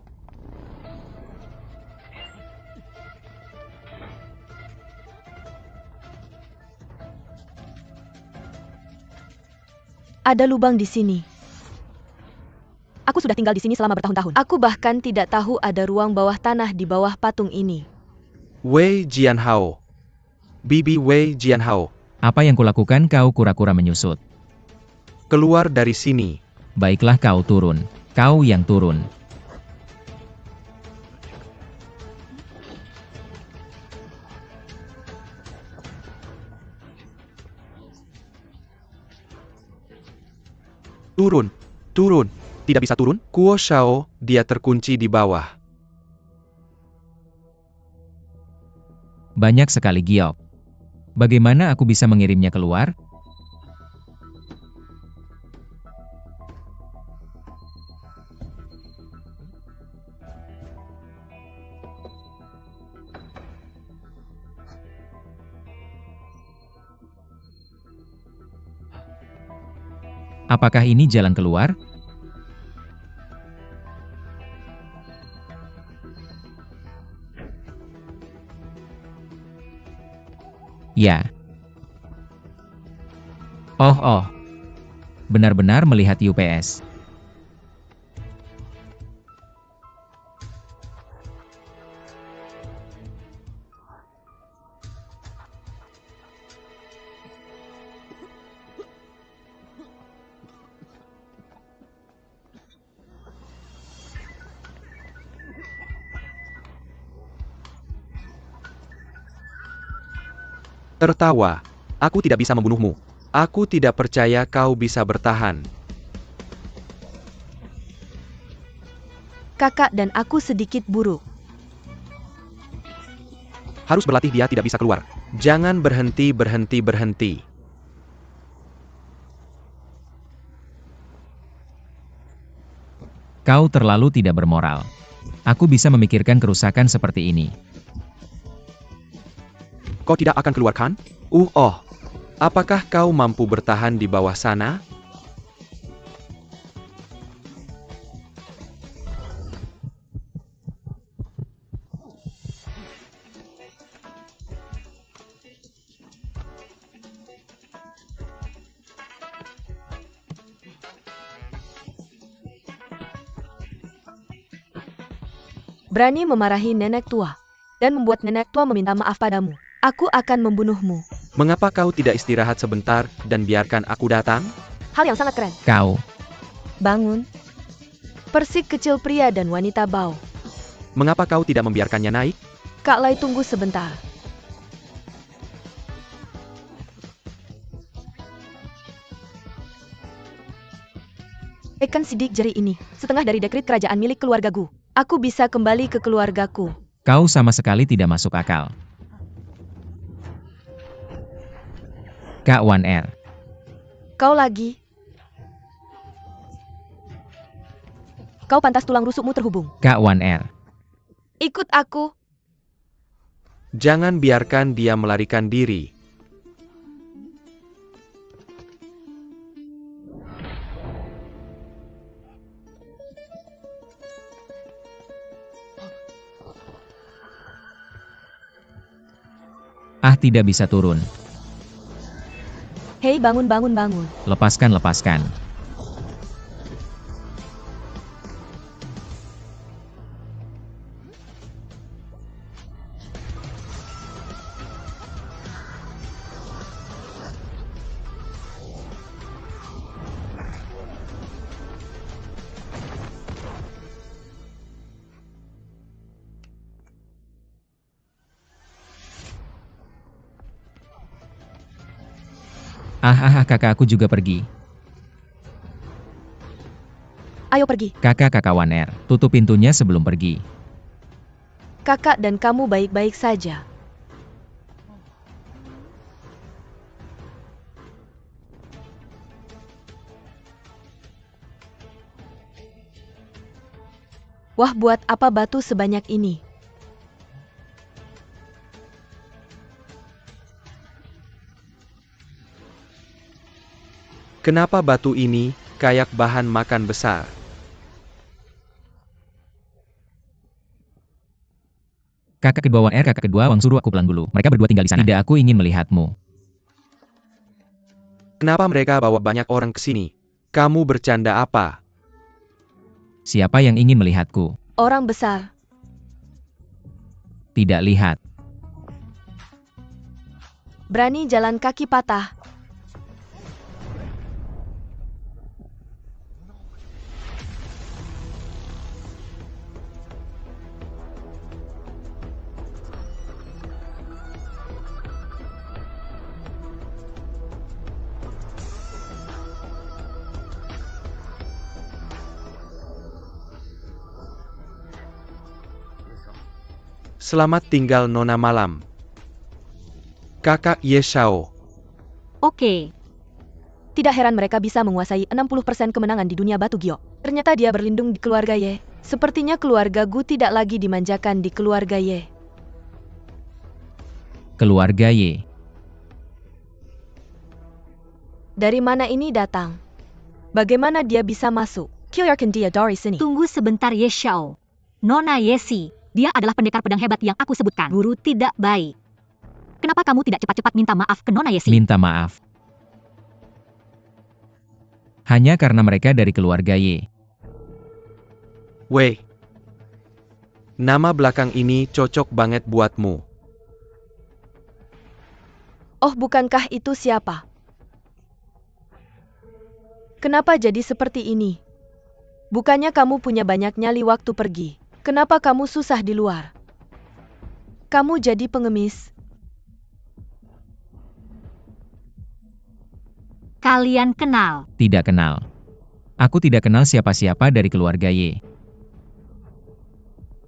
Ada lubang di sini. Aku sudah tinggal di sini selama bertahun-tahun. Aku bahkan tidak tahu ada ruang bawah tanah di bawah patung ini. Wei Jianhao. Bibi Wei Jianhao. Apa yang kulakukan kau kura-kura menyusut? Keluar dari sini. Baiklah kau turun. Kau yang turun. Turun. Turun. Tidak bisa turun? Kuo Shao, dia terkunci di bawah. Banyak sekali giok. Bagaimana aku bisa mengirimnya keluar? Apakah ini jalan keluar? Ya. Oh. Benar-benar melihat UPS. Tertawa. Aku tidak bisa membunuhmu. Aku tidak percaya kau bisa bertahan. Kakak dan aku sedikit buruk. Harus berlatih dia tidak bisa keluar. Jangan berhenti. Kau terlalu tidak bermoral. Aku bisa memikirkan kerusakan seperti ini. Kau tidak akan keluarkan? Apakah kau mampu bertahan di bawah sana? Berani memarahi nenek tua dan membuat nenek tua meminta maaf padamu. Aku akan membunuhmu. Mengapa kau tidak istirahat sebentar dan biarkan aku datang? Hal yang sangat keren. Kau. Bangun. Persik kecil pria dan wanita bau. Mengapa kau tidak membiarkannya naik? Kak Lai, tunggu sebentar. Ikan sidik jari ini, setengah dari dekret kerajaan milik keluargaku. Aku bisa kembali ke keluargaku. Kau sama sekali tidak masuk akal. Kak 1R. Kau lagi. Kau pantas tulang rusukmu terhubung. Kak 1R. Ikut aku. Jangan biarkan dia melarikan diri. Tidak bisa turun. Hei, bangun, bangun, bangun. Lepaskan, lepaskan. Kakak aku juga pergi. Ayo pergi. Kakak Waner, tutup pintunya sebelum pergi. Kakak dan kamu baik-baik saja. Wah, buat apa batu sebanyak ini? Kenapa batu ini kayak bahan makan besar? Kakak kedua Waner, kakak kedua Wang suruh aku pulang dulu. Mereka berdua tinggal di sana. Tidak, aku ingin melihatmu. Kenapa mereka bawa banyak orang ke sini? Kamu bercanda apa? Siapa yang ingin melihatku? Orang besar. Tidak lihat. Berani jalan kaki patah. Selamat tinggal Nona Malam. Kakak Ye Shao. Oke, Tidak heran mereka bisa menguasai 60% kemenangan di dunia batu giok. Ternyata dia berlindung di keluarga Ye. Sepertinya keluarga Gu tidak lagi dimanjakan di keluarga Ye. Keluarga Y. Dari mana ini datang? Bagaimana dia bisa masuk? Kyurkan dia dari sini. tunggu sebentar Ye Xiao. Nona Yesi, dia adalah pendekar pedang hebat yang aku sebutkan. Guru tidak baik. Kenapa kamu tidak cepat-cepat minta maaf ke Nona Yesi? Minta maaf. Hanya karena mereka dari keluarga Y. Wei. Nama belakang ini cocok banget buatmu. Oh, bukankah itu siapa? Kenapa jadi seperti ini? Bukannya kamu punya banyak nyali waktu pergi. Kenapa kamu susah di luar? Kamu jadi pengemis. Kalian kenal. Tidak kenal. Aku tidak kenal siapa-siapa dari keluarga Y.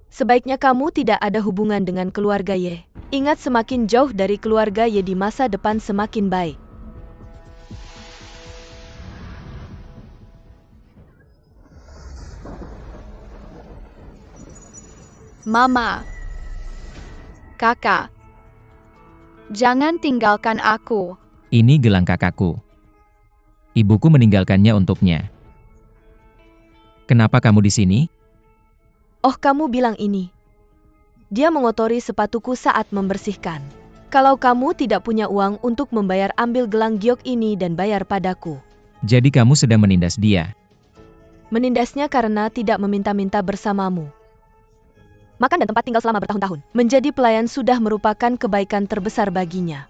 Sebaiknya kamu tidak ada hubungan dengan keluarga Ye. Ingat, semakin jauh dari keluarga Ye di masa depan semakin baik. Mama. Kakak. Jangan tinggalkan aku. Ini gelang kakakku. Ibuku meninggalkannya untuknya. Kenapa kamu di sini? Oh, kamu bilang ini. Dia mengotori sepatuku saat membersihkan. Kalau kamu tidak punya uang untuk membayar, ambil gelang giok ini dan bayar padaku. Jadi kamu sedang menindas dia. Menindasnya karena tidak meminta-minta bersamamu. Makan dan tempat tinggal selama bertahun-tahun. Menjadi pelayan sudah merupakan kebaikan terbesar baginya.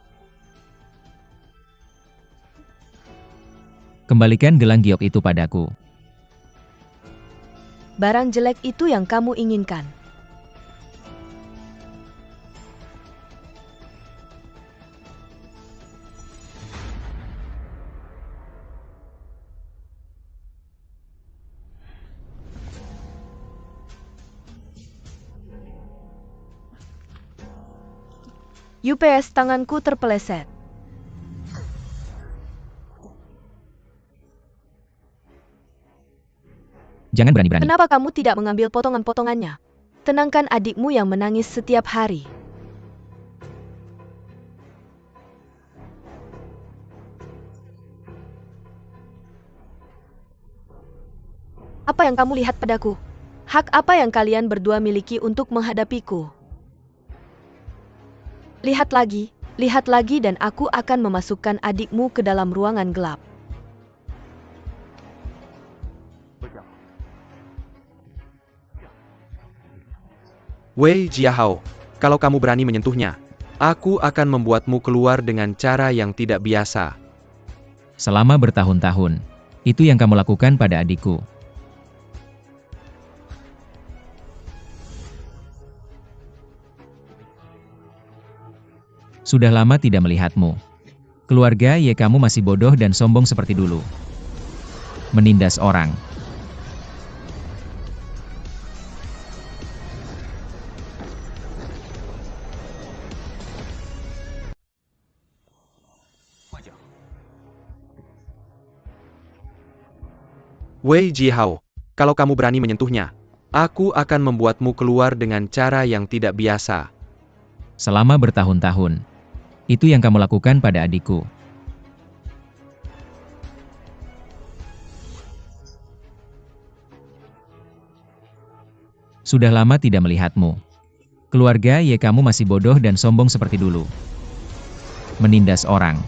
Kembalikan gelang giok itu padaku. Barang jelek itu yang kamu inginkan. UPS tanganku terpeleset. Jangan berani-berani. Kenapa kamu tidak mengambil potongan-potongannya? Tenangkan adikmu yang menangis setiap hari. Apa yang kamu lihat padaku? Hak apa yang kalian berdua miliki untuk menghadapiku? Lihat lagi, Lihat lagi dan aku akan memasukkan adikmu ke dalam ruangan gelap. Wei Jiahao, kalau kamu berani menyentuhnya, aku akan membuatmu keluar dengan cara yang tidak biasa. Selama bertahun-tahun, itu yang kamu lakukan pada adikku. Sudah lama tidak melihatmu. Keluarga Ye kamu masih bodoh dan sombong seperti dulu. Menindas orang. Wei Jiahao, kalau kamu berani menyentuhnya, aku akan membuatmu keluar dengan cara yang tidak biasa. Selama bertahun-tahun, itu yang kamu lakukan pada adikku. Sudah lama tidak melihatmu. Keluarga Ye kamu masih bodoh dan sombong seperti dulu. Menindas orang.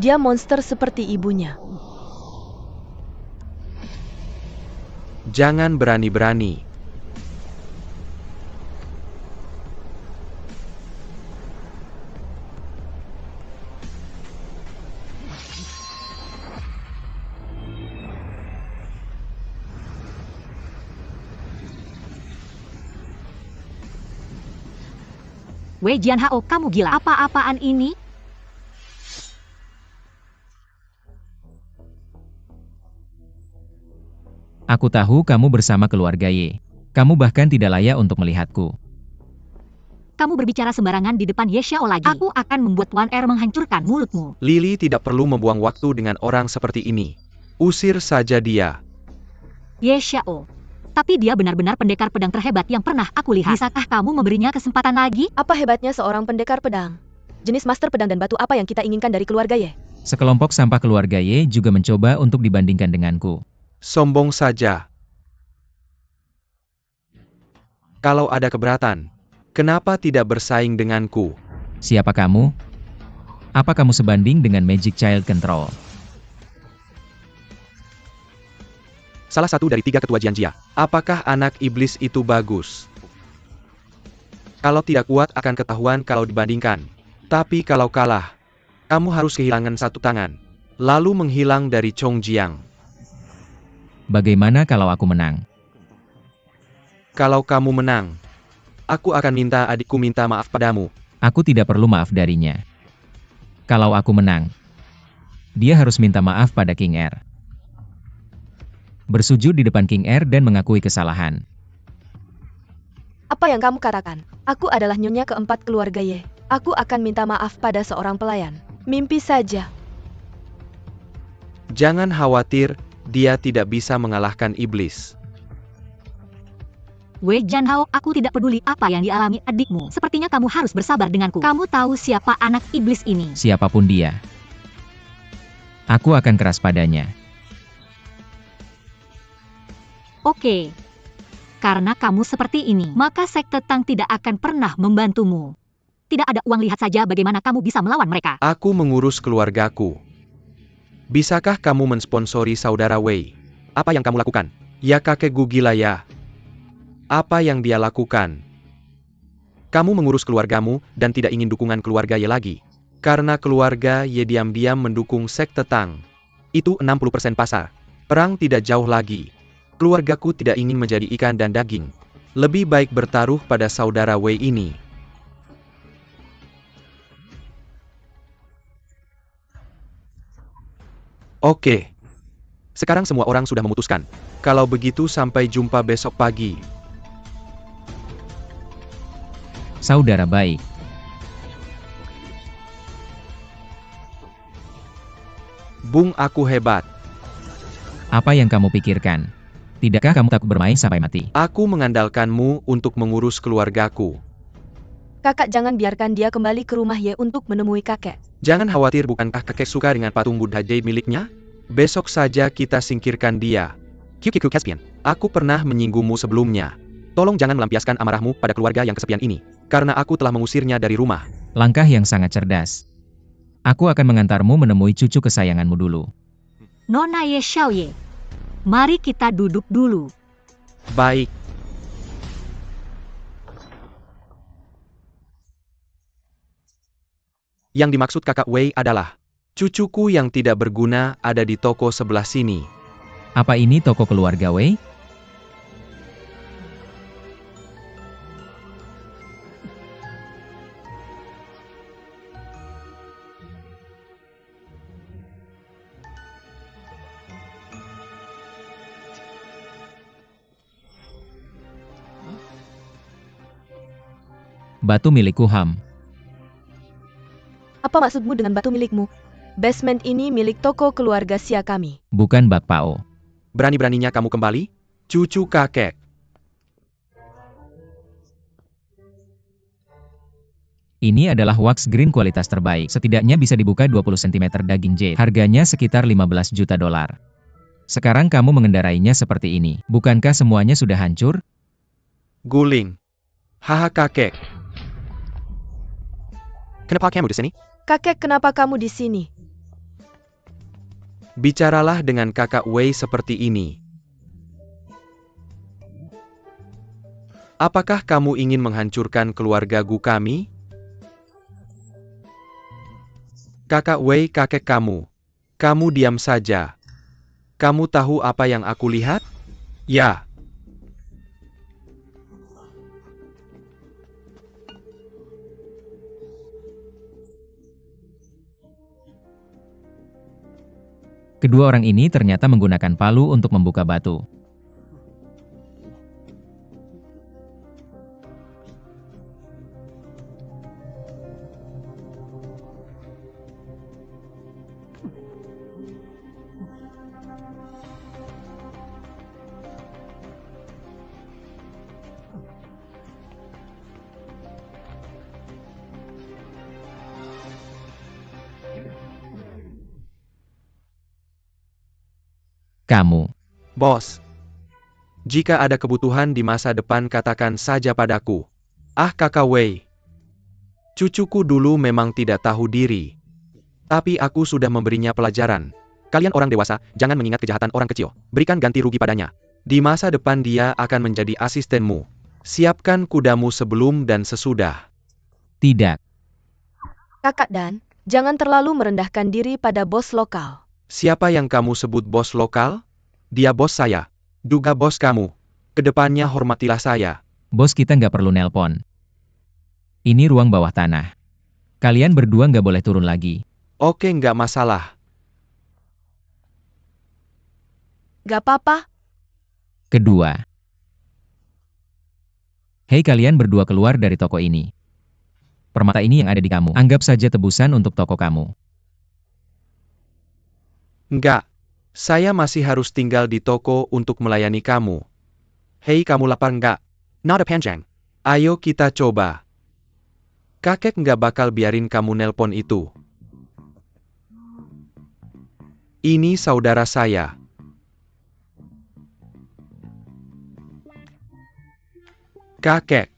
Dia monster seperti ibunya. Jangan berani-berani. Wei Jianhao, kamu gila. Apa-apaan ini? Aku tahu kamu bersama keluarga Ye. Kamu bahkan tidak layak untuk melihatku. Kamu berbicara sembarangan di depan Ye Xiao lagi. Aku akan membuat Wan Er menghancurkan mulutmu. Lily tidak perlu membuang waktu dengan orang seperti ini. Usir saja dia. Ye Xiao. Tapi dia benar-benar pendekar pedang terhebat yang pernah aku lihat. Bisakah kamu memberinya kesempatan lagi? Apa hebatnya seorang pendekar pedang? Jenis master pedang dan batu apa yang kita inginkan dari keluarga Ye? Sekelompok sampah keluarga Ye juga mencoba untuk dibandingkan denganku. Sombong saja. Kalau ada keberatan, kenapa tidak bersaing denganku? Siapa kamu? Apa kamu sebanding dengan Magic Child Control? Salah satu dari 3 ketua Jianjia. Apakah anak iblis itu bagus? Kalau tidak kuat akan ketahuan kalau dibandingkan. Tapi kalau kalah, kamu harus kehilangan 1 tangan. Lalu menghilang dari Chongjiang. Bagaimana kalau aku menang? Kalau kamu menang, aku akan minta adikku minta maaf padamu. Aku tidak perlu maaf darinya. Kalau aku menang, dia harus minta maaf pada King Er. Bersujud di depan King Er dan mengakui kesalahan. Apa yang kamu katakan? Aku adalah nyonya keempat keluarga Ye. Aku akan minta maaf pada seorang pelayan. Mimpi saja. Jangan khawatir, dia tidak bisa mengalahkan iblis. Wei Jianhao, aku tidak peduli apa yang dialami adikmu. Sepertinya kamu harus bersabar denganku. Kamu tahu siapa anak iblis ini? Siapapun dia, aku akan keras padanya. Oke. Karena kamu seperti ini, maka sekte Tang tidak akan pernah membantumu. Tidak ada uang, lihat saja bagaimana kamu bisa melawan mereka. Aku mengurus keluargaku. Bisakah kamu mensponsori saudara Wei? Apa yang kamu lakukan? Ya kakek gila ya. Apa yang dia lakukan? Kamu mengurus keluargamu dan tidak ingin dukungan keluarga Ye lagi. Karena keluarga Ye diam-diam mendukung sekte Tang. Itu 60% pasar. Perang tidak jauh lagi. Keluargaku tidak ingin menjadi ikan dan daging. Lebih baik bertaruh pada saudara Wei ini. Oke. Sekarang semua orang sudah memutuskan. Kalau begitu sampai jumpa besok pagi. Saudara baik. Bung, aku hebat. Apa yang kamu pikirkan? Tidakkah kamu takut bermain sampai mati? Aku mengandalkanmu untuk mengurus keluargaku. Kakak jangan biarkan dia kembali ke rumah Ye untuk menemui kakek. Jangan khawatir, bukankah kakek suka dengan patung Buddha jade miliknya? Besok saja kita singkirkan dia. Kyukiku Caspian, aku pernah menyinggungmu sebelumnya. Tolong jangan melampiaskan amarahmu pada keluarga yang kesepian ini, karena aku telah mengusirnya dari rumah. Langkah yang sangat cerdas. Aku akan mengantarmu menemui cucu kesayanganmu dulu. Nona Ye Xiaoye, mari kita duduk dulu. Baik. Yang dimaksud kakak Wei adalah, cucuku yang tidak berguna ada di toko sebelah sini. Apa ini toko keluarga Wei? Batu milikku Ham. Apa maksudmu dengan batu milikmu? Basement ini milik toko keluarga Xia kami. Bukan Bak Pao. Berani-beraninya kamu kembali? Cucu kakek. Ini adalah wax green kualitas terbaik. Setidaknya bisa dibuka 20 cm daging jade. Harganya sekitar 15 juta dolar. Sekarang kamu mengendarainya seperti ini. Bukankah semuanya sudah hancur? Guling. Haha kakek. Kenapa kamu di sini? Kakek, kenapa kamu di sini? Bicaralah dengan kakak Wei seperti ini. Apakah kamu ingin menghancurkan keluarga Gu kami? Kakak Wei, kakek kamu. Kamu diam saja. Kamu tahu apa yang aku lihat? Ya. Kedua orang ini ternyata menggunakan palu untuk membuka batu. Kamu. Bos. Jika ada kebutuhan di masa depan katakan saja padaku. Ah kakak Wei. Cucuku dulu memang tidak tahu diri. Tapi aku sudah memberinya pelajaran. Kalian orang dewasa, jangan mengingat kejahatan orang kecil. Berikan ganti rugi padanya. Di masa depan dia akan menjadi asistenmu. Siapkan kudamu sebelum dan sesudah. Tidak. Kakak Dan, jangan terlalu merendahkan diri pada bos lokal. Siapa yang kamu sebut bos lokal? Dia bos saya. Juga bos kamu. Kedepannya hormatilah saya. Bos kita nggak perlu nelpon. Ini ruang bawah tanah. Kalian berdua nggak boleh turun lagi. Oke, nggak masalah. Gak apa-apa. Kedua. Hei kalian berdua keluar dari toko ini. Permata ini yang ada di kamu. Anggap saja tebusan untuk toko kamu. Enggak. Saya masih harus tinggal di toko untuk melayani kamu. Hei kamu lapar enggak? Nada panjang. Ayo kita coba. Kakek nggak bakal biarin kamu nelpon itu. Ini saudara saya. Kakek.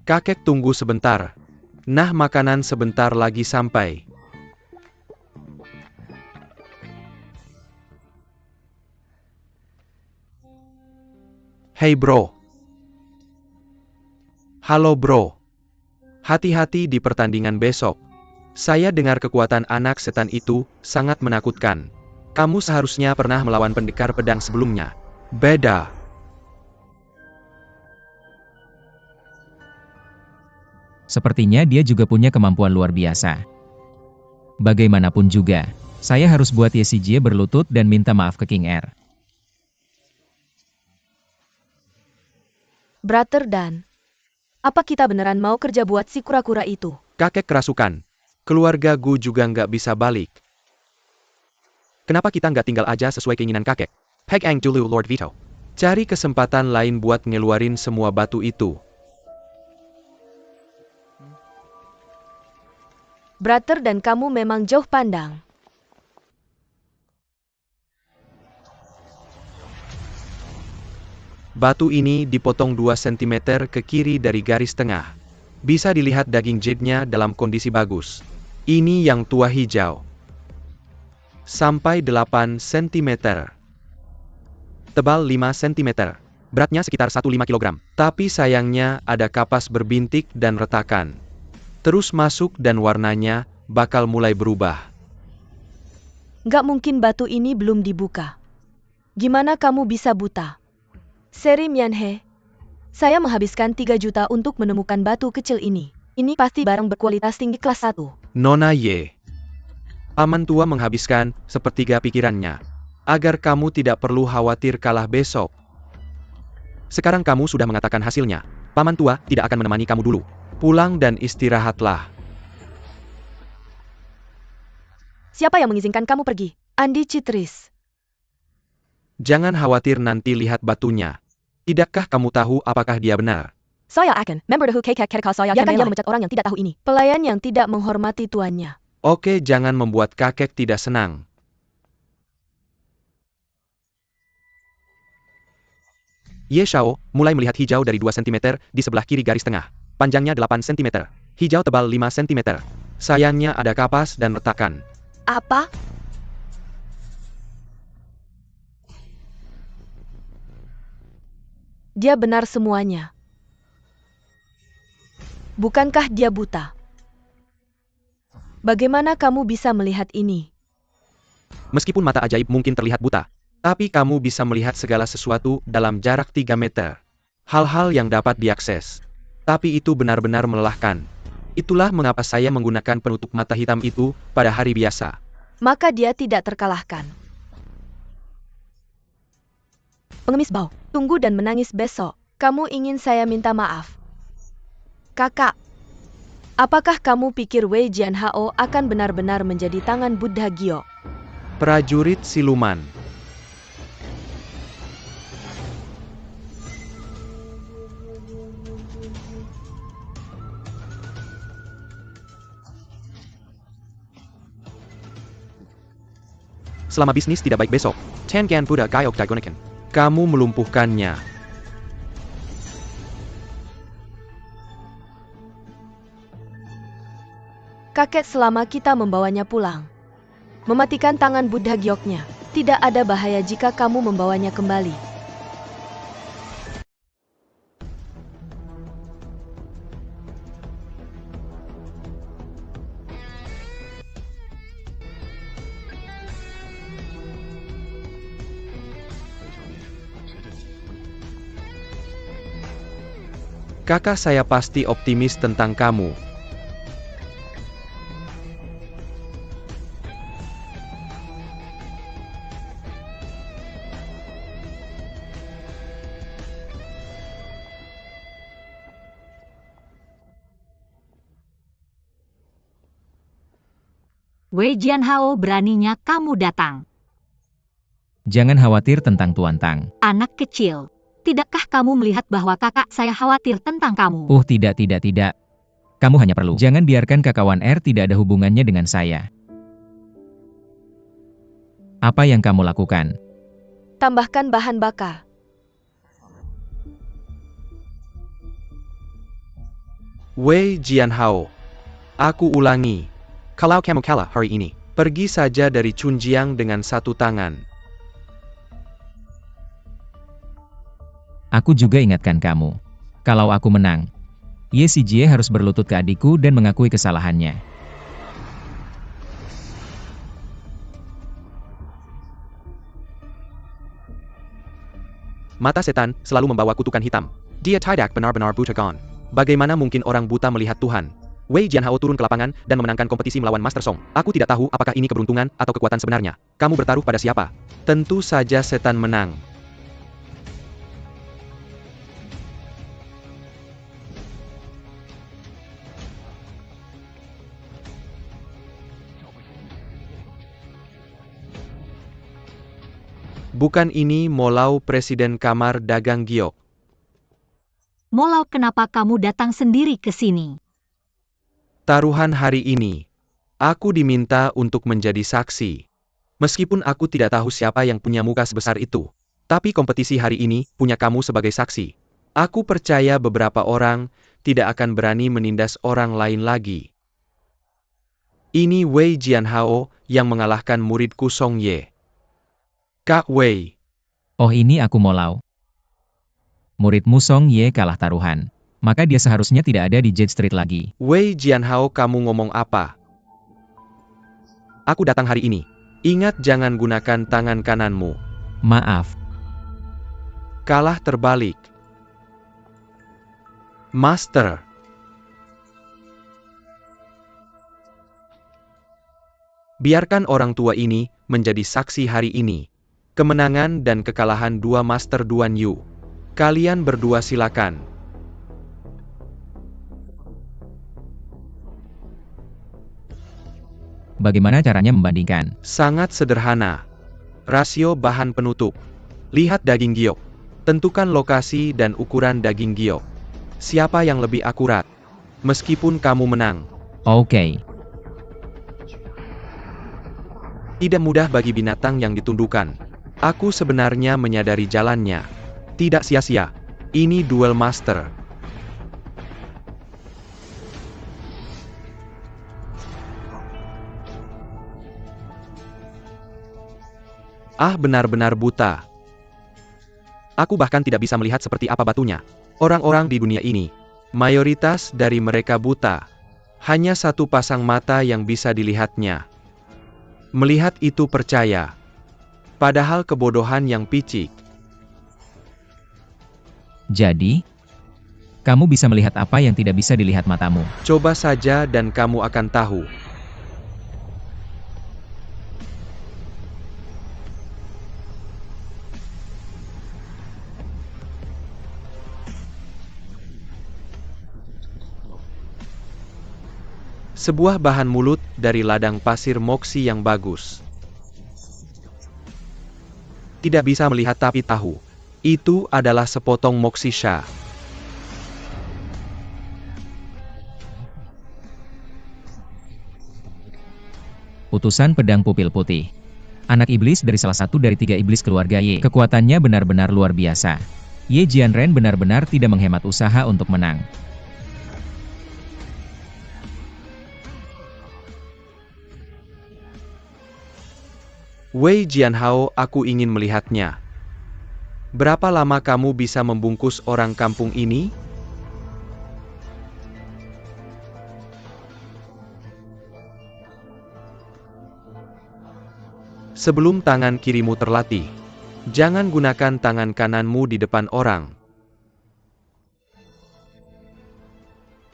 Kakek tunggu sebentar. Nah makanan sebentar lagi sampai. Hey bro. Halo bro. Hati-hati di pertandingan besok. Saya dengar kekuatan anak setan itu sangat menakutkan. Kamu seharusnya pernah melawan pendekar pedang sebelumnya. Beda. Sepertinya dia juga punya kemampuan luar biasa. Bagaimanapun juga, saya harus buat Yesijie berlutut dan minta maaf ke King R. Brother Dan, apa kita beneran mau kerja buat si kura-kura itu? Kakek kerasukan. Keluarga Gu juga nggak bisa balik. Kenapa kita nggak tinggal aja sesuai keinginan kakek? Peg ang dulu Lord Vito. Cari kesempatan lain buat ngeluarin semua batu itu. Brother, dan kamu memang jauh pandang. Batu ini dipotong 2 cm ke kiri dari garis tengah. Bisa dilihat daging jade-nya dalam kondisi bagus. Ini yang tua hijau. Sampai 8 cm. Tebal 5 cm. Beratnya sekitar 1,5 kg. Tapi sayangnya ada kapas berbintik dan retakan. Terus masuk dan warnanya bakal mulai berubah. Nggak mungkin batu ini belum dibuka. Gimana kamu bisa buta? Seri Mianhe, saya menghabiskan 3 juta untuk menemukan batu kecil ini. Ini pasti barang berkualitas tinggi kelas 1. Nona Ye. Paman tua menghabiskan sepertiga pikirannya. Agar kamu tidak perlu khawatir kalah besok. Sekarang kamu sudah mengatakan hasilnya. Paman tua tidak akan menemani kamu dulu. Pulang dan istirahatlah. Siapa yang mengizinkan kamu pergi? Andi Citris. Jangan khawatir nanti lihat batunya. Tidakkah kamu tahu apakah dia benar? Saya akan member the KKK saya biarkan dia memecat orang yang tidak tahu ini. Pelayan yang tidak menghormati tuannya. Oke, jangan membuat kakek tidak senang. Ye Shao mulai melihat hijau dari 2 cm di sebelah kiri garis tengah. Panjangnya 8 cm. Hijau tebal 5 cm. Sayangnya ada kapas dan retakan. Apa? Dia benar semuanya. Bukankah dia buta? Bagaimana kamu bisa melihat ini? Meskipun mata ajaib mungkin terlihat buta, tapi kamu bisa melihat segala sesuatu dalam jarak 3 meter. Hal-hal yang dapat diakses. Tapi itu benar-benar melelahkan. Itulah mengapa saya menggunakan penutup mata hitam itu pada hari biasa. Maka dia tidak terkalahkan. Pengemis bau, tunggu dan menangis besok. Kamu ingin saya minta maaf? Kakak, apakah kamu pikir Wei Jianhao akan benar-benar menjadi tangan Buddha Gyo? Prajurit siluman. Selama bisnis tidak baik besok, Tengan Buddha Gayok Dagonekan. Kamu melumpuhkannya. Kakek, selama kita membawanya pulang, mematikan tangan Buddha Gyoknya, tidak ada bahaya jika kamu membawanya kembali. Kakak saya pasti optimis tentang kamu. Wei Jianhao, beraninya kamu datang. Jangan khawatir tentang Tuan Tang. Anak kecil. Tidakkah kamu melihat bahwa kakak saya khawatir tentang kamu? Oh tidak. Kamu hanya perlu. Jangan biarkan Kakawan R tidak ada hubungannya dengan saya. Apa yang kamu lakukan? Tambahkan bahan bakar. Wei Jianhao. Aku ulangi. Kalau kamu kalah hari ini, pergi saja dari Chunjiang dengan 1 tangan. Aku juga ingatkan kamu. Kalau aku menang, Ye Xijie harus berlutut ke adikku dan mengakui kesalahannya. Mata setan selalu membawa kutukan hitam. Dia tidak benar-benar buta Gon. Bagaimana mungkin orang buta melihat Tuhan? Wei Jianhao turun ke lapangan dan memenangkan kompetisi melawan Master Song. Aku tidak tahu apakah ini keberuntungan atau kekuatan sebenarnya. Kamu bertaruh pada siapa? Tentu saja setan menang. Bukan ini Molau Presiden Kamar Dagang Giok. Molau, kenapa kamu datang sendiri ke sini? Taruhan hari ini. Aku diminta untuk menjadi saksi. Meskipun aku tidak tahu siapa yang punya muka sebesar itu. Tapi kompetisi hari ini punya kamu sebagai saksi. Aku percaya beberapa orang tidak akan berani menindas orang lain lagi. Ini Wei Jianhao yang mengalahkan muridku Song Ye. Kak Wei. Oh ini aku Molau. Muridmu Song Ye kalah taruhan. Maka dia seharusnya tidak ada di Jade Street lagi. Wei Jianhao, kamu ngomong apa? Aku datang hari ini. Ingat jangan gunakan tangan kananmu. Maaf. Kalah terbalik. Master. Biarkan orang tua ini menjadi saksi hari ini. Kemenangan dan kekalahan dua Master Duan Yu. Kalian berdua silakan. Bagaimana caranya membandingkan? Sangat sederhana. Rasio bahan penutup. Lihat daging giok. Tentukan lokasi dan ukuran daging giok. Siapa yang lebih akurat? Meskipun kamu menang. Oke. Tidak mudah bagi binatang yang ditundukkan. Aku sebenarnya menyadari jalannya. Tidak sia-sia. Ini duel master. Ah, benar-benar buta. Aku bahkan tidak bisa melihat seperti apa batunya. Orang-orang di dunia ini, mayoritas dari mereka buta. Hanya satu pasang mata yang bisa dilihatnya. Melihat itu percaya. Padahal kebodohan yang picik. Jadi, kamu bisa melihat apa yang tidak bisa dilihat matamu. Coba saja dan kamu akan tahu. Sebuah bahan mulut dari ladang pasir moksi yang bagus. Tidak bisa melihat tapi tahu. Itu adalah sepotong moksi sha. Utusan pedang pupil putih. Anak iblis dari salah satu dari 3 iblis keluarga Ye. Kekuatannya benar-benar luar biasa. Ye Jianren benar-benar tidak menghemat usaha untuk menang. Wei Jianhao, aku ingin melihatnya. Berapa lama kamu bisa membungkus orang kampung ini? Sebelum tangan kirimu terlatih, jangan gunakan tangan kananmu di depan orang.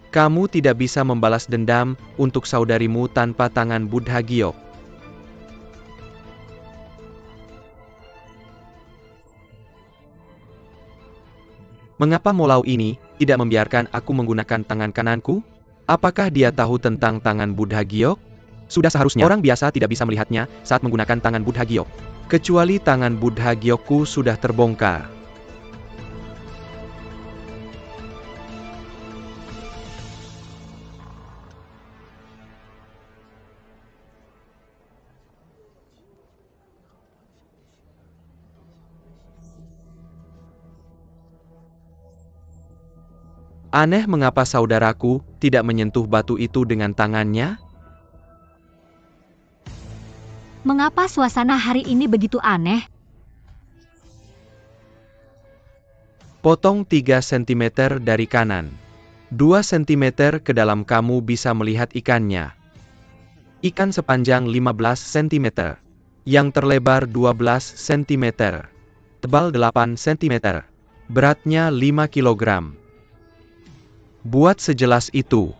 Kamu tidak bisa membalas dendam untuk saudarimu tanpa tangan Buddha Giok. Mengapa Molau ini tidak membiarkan aku menggunakan tangan kananku? Apakah dia tahu tentang tangan Buddha Giok? Sudah seharusnya orang biasa tidak bisa melihatnya saat menggunakan tangan Buddha Giok. Kecuali tangan Buddha Giokku sudah terbongkar. Aneh mengapa saudaraku tidak menyentuh batu itu dengan tangannya? Mengapa suasana hari ini begitu aneh? Potong 3 cm dari kanan. 2 cm ke dalam kamu bisa melihat ikannya. Ikan sepanjang 15 cm. Yang terlebar 12 cm. Tebal 8 cm. Beratnya 5 kg. Buat sejelas itu.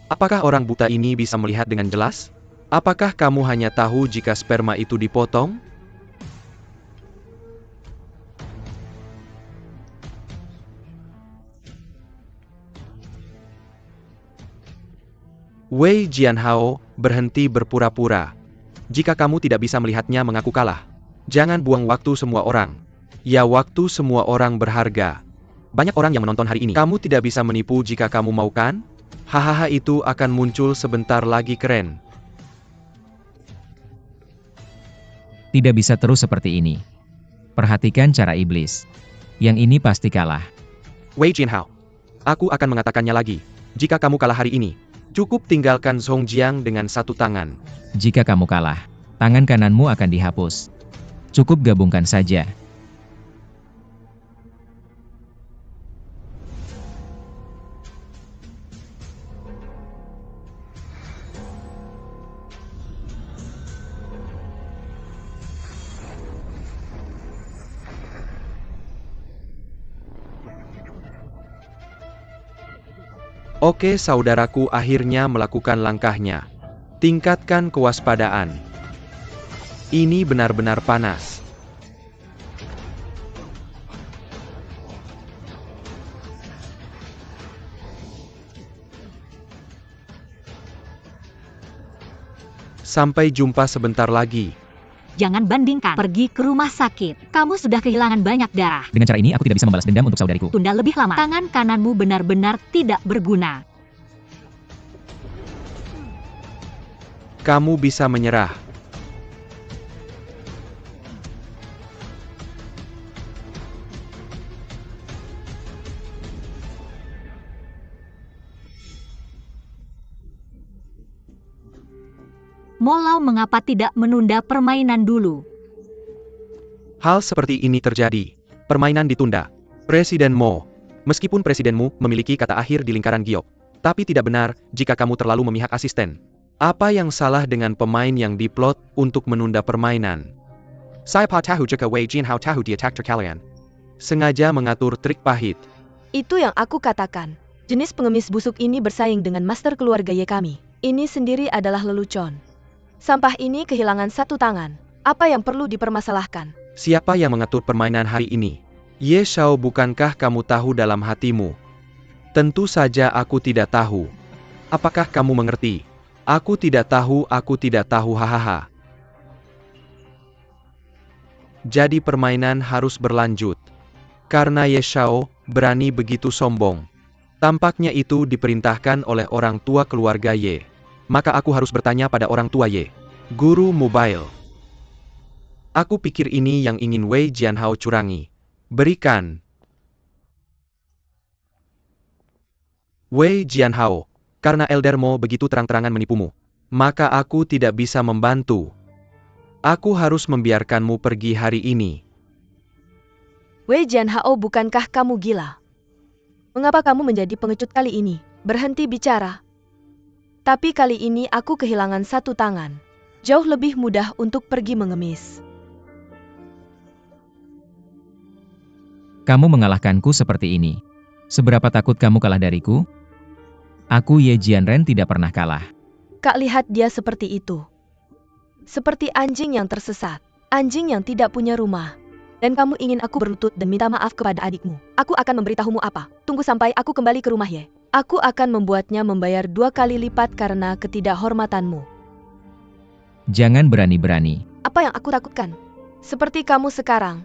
Apakah orang buta ini bisa melihat dengan jelas? Apakah kamu hanya tahu jika sperma itu dipotong? Wei Jianhao, berhenti berpura-pura. Jika kamu tidak bisa melihatnya mengaku kalah. Jangan buang waktu semua orang. Ya, waktu semua orang berharga. Banyak orang yang menonton hari ini. Kamu tidak bisa menipu jika kamu mau kan? Hahaha, itu akan muncul sebentar lagi keren. Tidak bisa terus seperti ini. Perhatikan cara iblis. Yang ini pasti kalah. Wei Jianhao. Aku akan mengatakannya lagi. Jika kamu kalah hari ini, cukup tinggalkan Zhongjiang dengan satu tangan. Jika kamu kalah, tangan kananmu akan dihapus. Cukup gabungkan saja. Oke, saudaraku akhirnya melakukan langkahnya. Tingkatkan kewaspadaan. Ini benar-benar panas. Sampai jumpa sebentar lagi. Jangan bandingkan. Pergi ke rumah sakit. Kamu sudah kehilangan banyak darah. Dengan cara ini aku tidak bisa membalas dendam untuk saudariku. Tunda lebih lama. Tangan kananmu benar-benar tidak berguna. Kamu bisa menyerah. Molau mengapa tidak menunda permainan dulu? Hal seperti ini terjadi. Permainan ditunda. Presiden Mo. Meskipun presidenmu memiliki kata akhir di lingkaran giok, tapi tidak benar jika kamu terlalu memihak asisten. Apa yang salah dengan pemain yang diplot untuk menunda permainan? Saya tahu jika Wei Jianhao tahu dia taktik kalian. Sengaja mengatur trik pahit. Itu yang aku katakan. Jenis pengemis busuk ini bersaing dengan master keluarga Ye kami. Ini sendiri adalah lelucon. Sampah ini kehilangan satu tangan. Apa yang perlu dipermasalahkan? Siapa yang mengatur permainan hari ini? Ye Shao, bukankah kamu tahu dalam hatimu? Tentu saja aku tidak tahu. Apakah kamu mengerti? Aku tidak tahu, hahaha. Jadi permainan harus berlanjut. Karena Ye Shao berani begitu sombong. Tampaknya itu diperintahkan oleh orang tua keluarga Ye. Maka aku harus bertanya pada orang tua Ye. Guru mobile. Aku pikir ini yang ingin Wei Jianhao curangi. Berikan. Wei Jianhao, karena Eldermo begitu terang-terangan menipumu, maka aku tidak bisa membantu. Aku harus membiarkanmu pergi hari ini. Wei Jianhao, bukankah kamu gila? Mengapa kamu menjadi pengecut kali ini? Berhenti bicara. Tapi kali ini aku kehilangan satu tangan. Jauh lebih mudah untuk pergi mengemis. Kamu mengalahkanku seperti ini. Seberapa takut kamu kalah dariku? Aku Ye Jianren tidak pernah kalah. Kak, lihat dia seperti itu. Seperti anjing yang tersesat. Anjing yang tidak punya rumah. Dan kamu ingin aku berlutut dan minta maaf kepada adikmu. Aku akan memberitahumu apa. Tunggu sampai aku kembali ke rumah Ye. Aku akan membuatnya membayar 2 kali lipat karena ketidakhormatanmu. Jangan berani-berani. Apa yang aku takutkan? Seperti kamu sekarang.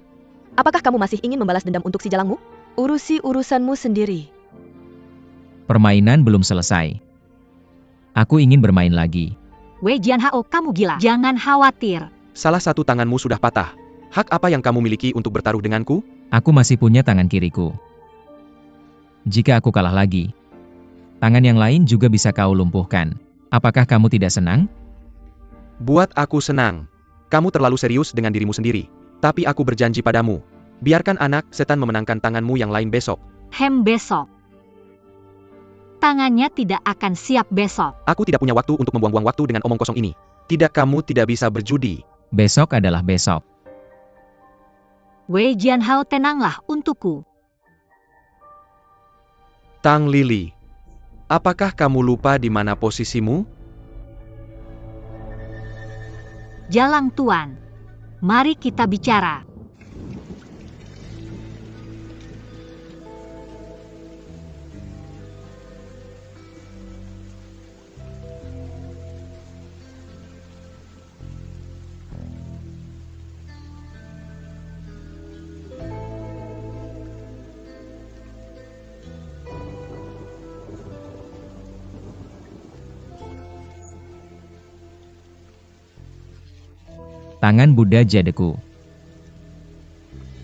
Apakah kamu masih ingin membalas dendam untuk si jalangmu? Urusi urusanmu sendiri. Permainan belum selesai. Aku ingin bermain lagi. Wei Jianhao, kamu gila. Jangan khawatir. Salah satu tanganmu sudah patah. Hak apa yang kamu miliki untuk bertaruh denganku? Aku masih punya tangan kiriku. Jika aku kalah lagi, tangan yang lain juga bisa kau lumpuhkan. Apakah kamu tidak senang? Buat aku senang. Kamu terlalu serius dengan dirimu sendiri. Tapi aku berjanji padamu. Biarkan anak setan memenangkan tanganmu yang lain besok. Besok. Tangannya tidak akan siap besok. Aku tidak punya waktu untuk membuang-buang waktu dengan omong kosong ini. Tidak, kamu tidak bisa berjudi. Besok adalah besok. Wei Jianhao, tenanglah untukku. Tang Lili. Apakah kamu lupa di mana posisimu? Jalang Tuan. Mari kita bicara. Tangan Buddha jadeku.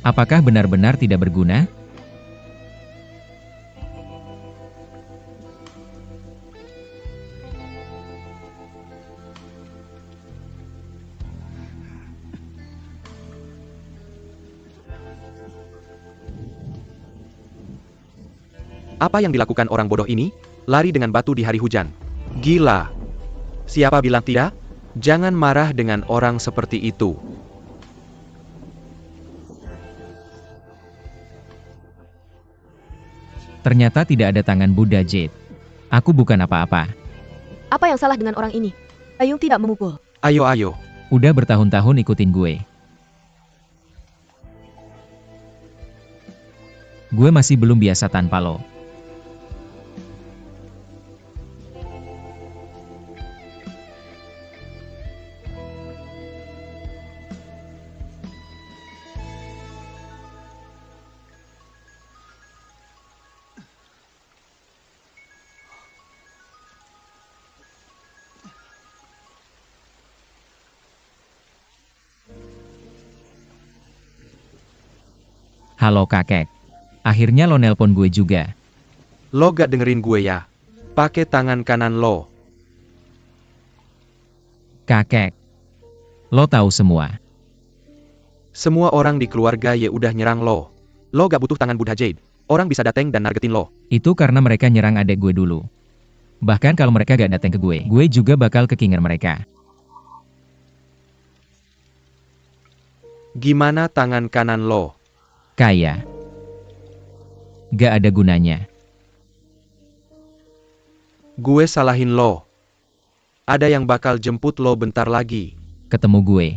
Apakah benar-benar tidak berguna? Apa yang dilakukan orang bodoh ini? Lari dengan batu di hari hujan. Gila. Siapa bilang tidak? Jangan marah dengan orang seperti itu. Ternyata tidak ada tangan Buddha Jade. Aku bukan apa-apa. Apa yang salah dengan orang ini? Payung tidak memukul. Ayo, ayo. Udah bertahun-tahun ikutin gue. Gue masih belum biasa tanpa lo. Halo kakek. Akhirnya lo nelpon gue juga. Lo gak dengerin gue ya? Pakai tangan kanan lo. Kakek. Lo tahu semua. Semua orang di keluarga Ye udah nyerang lo. Lo gak butuh tangan Buddha Jade. Orang bisa dateng dan nargetin lo. Itu karena mereka nyerang adek gue dulu. Bahkan kalau mereka gak datang ke gue juga bakal kekinger mereka. Gimana tangan kanan lo? Kayak. Gak ada gunanya. Gue salahin lo. Ada yang bakal jemput lo bentar lagi. Ketemu gue.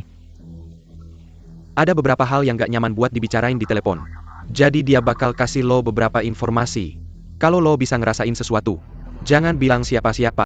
Ada beberapa hal yang gak nyaman buat dibicarain di telepon. Jadi dia bakal kasih lo beberapa informasi. Kalau lo bisa ngerasain sesuatu, jangan bilang siapa-siapa.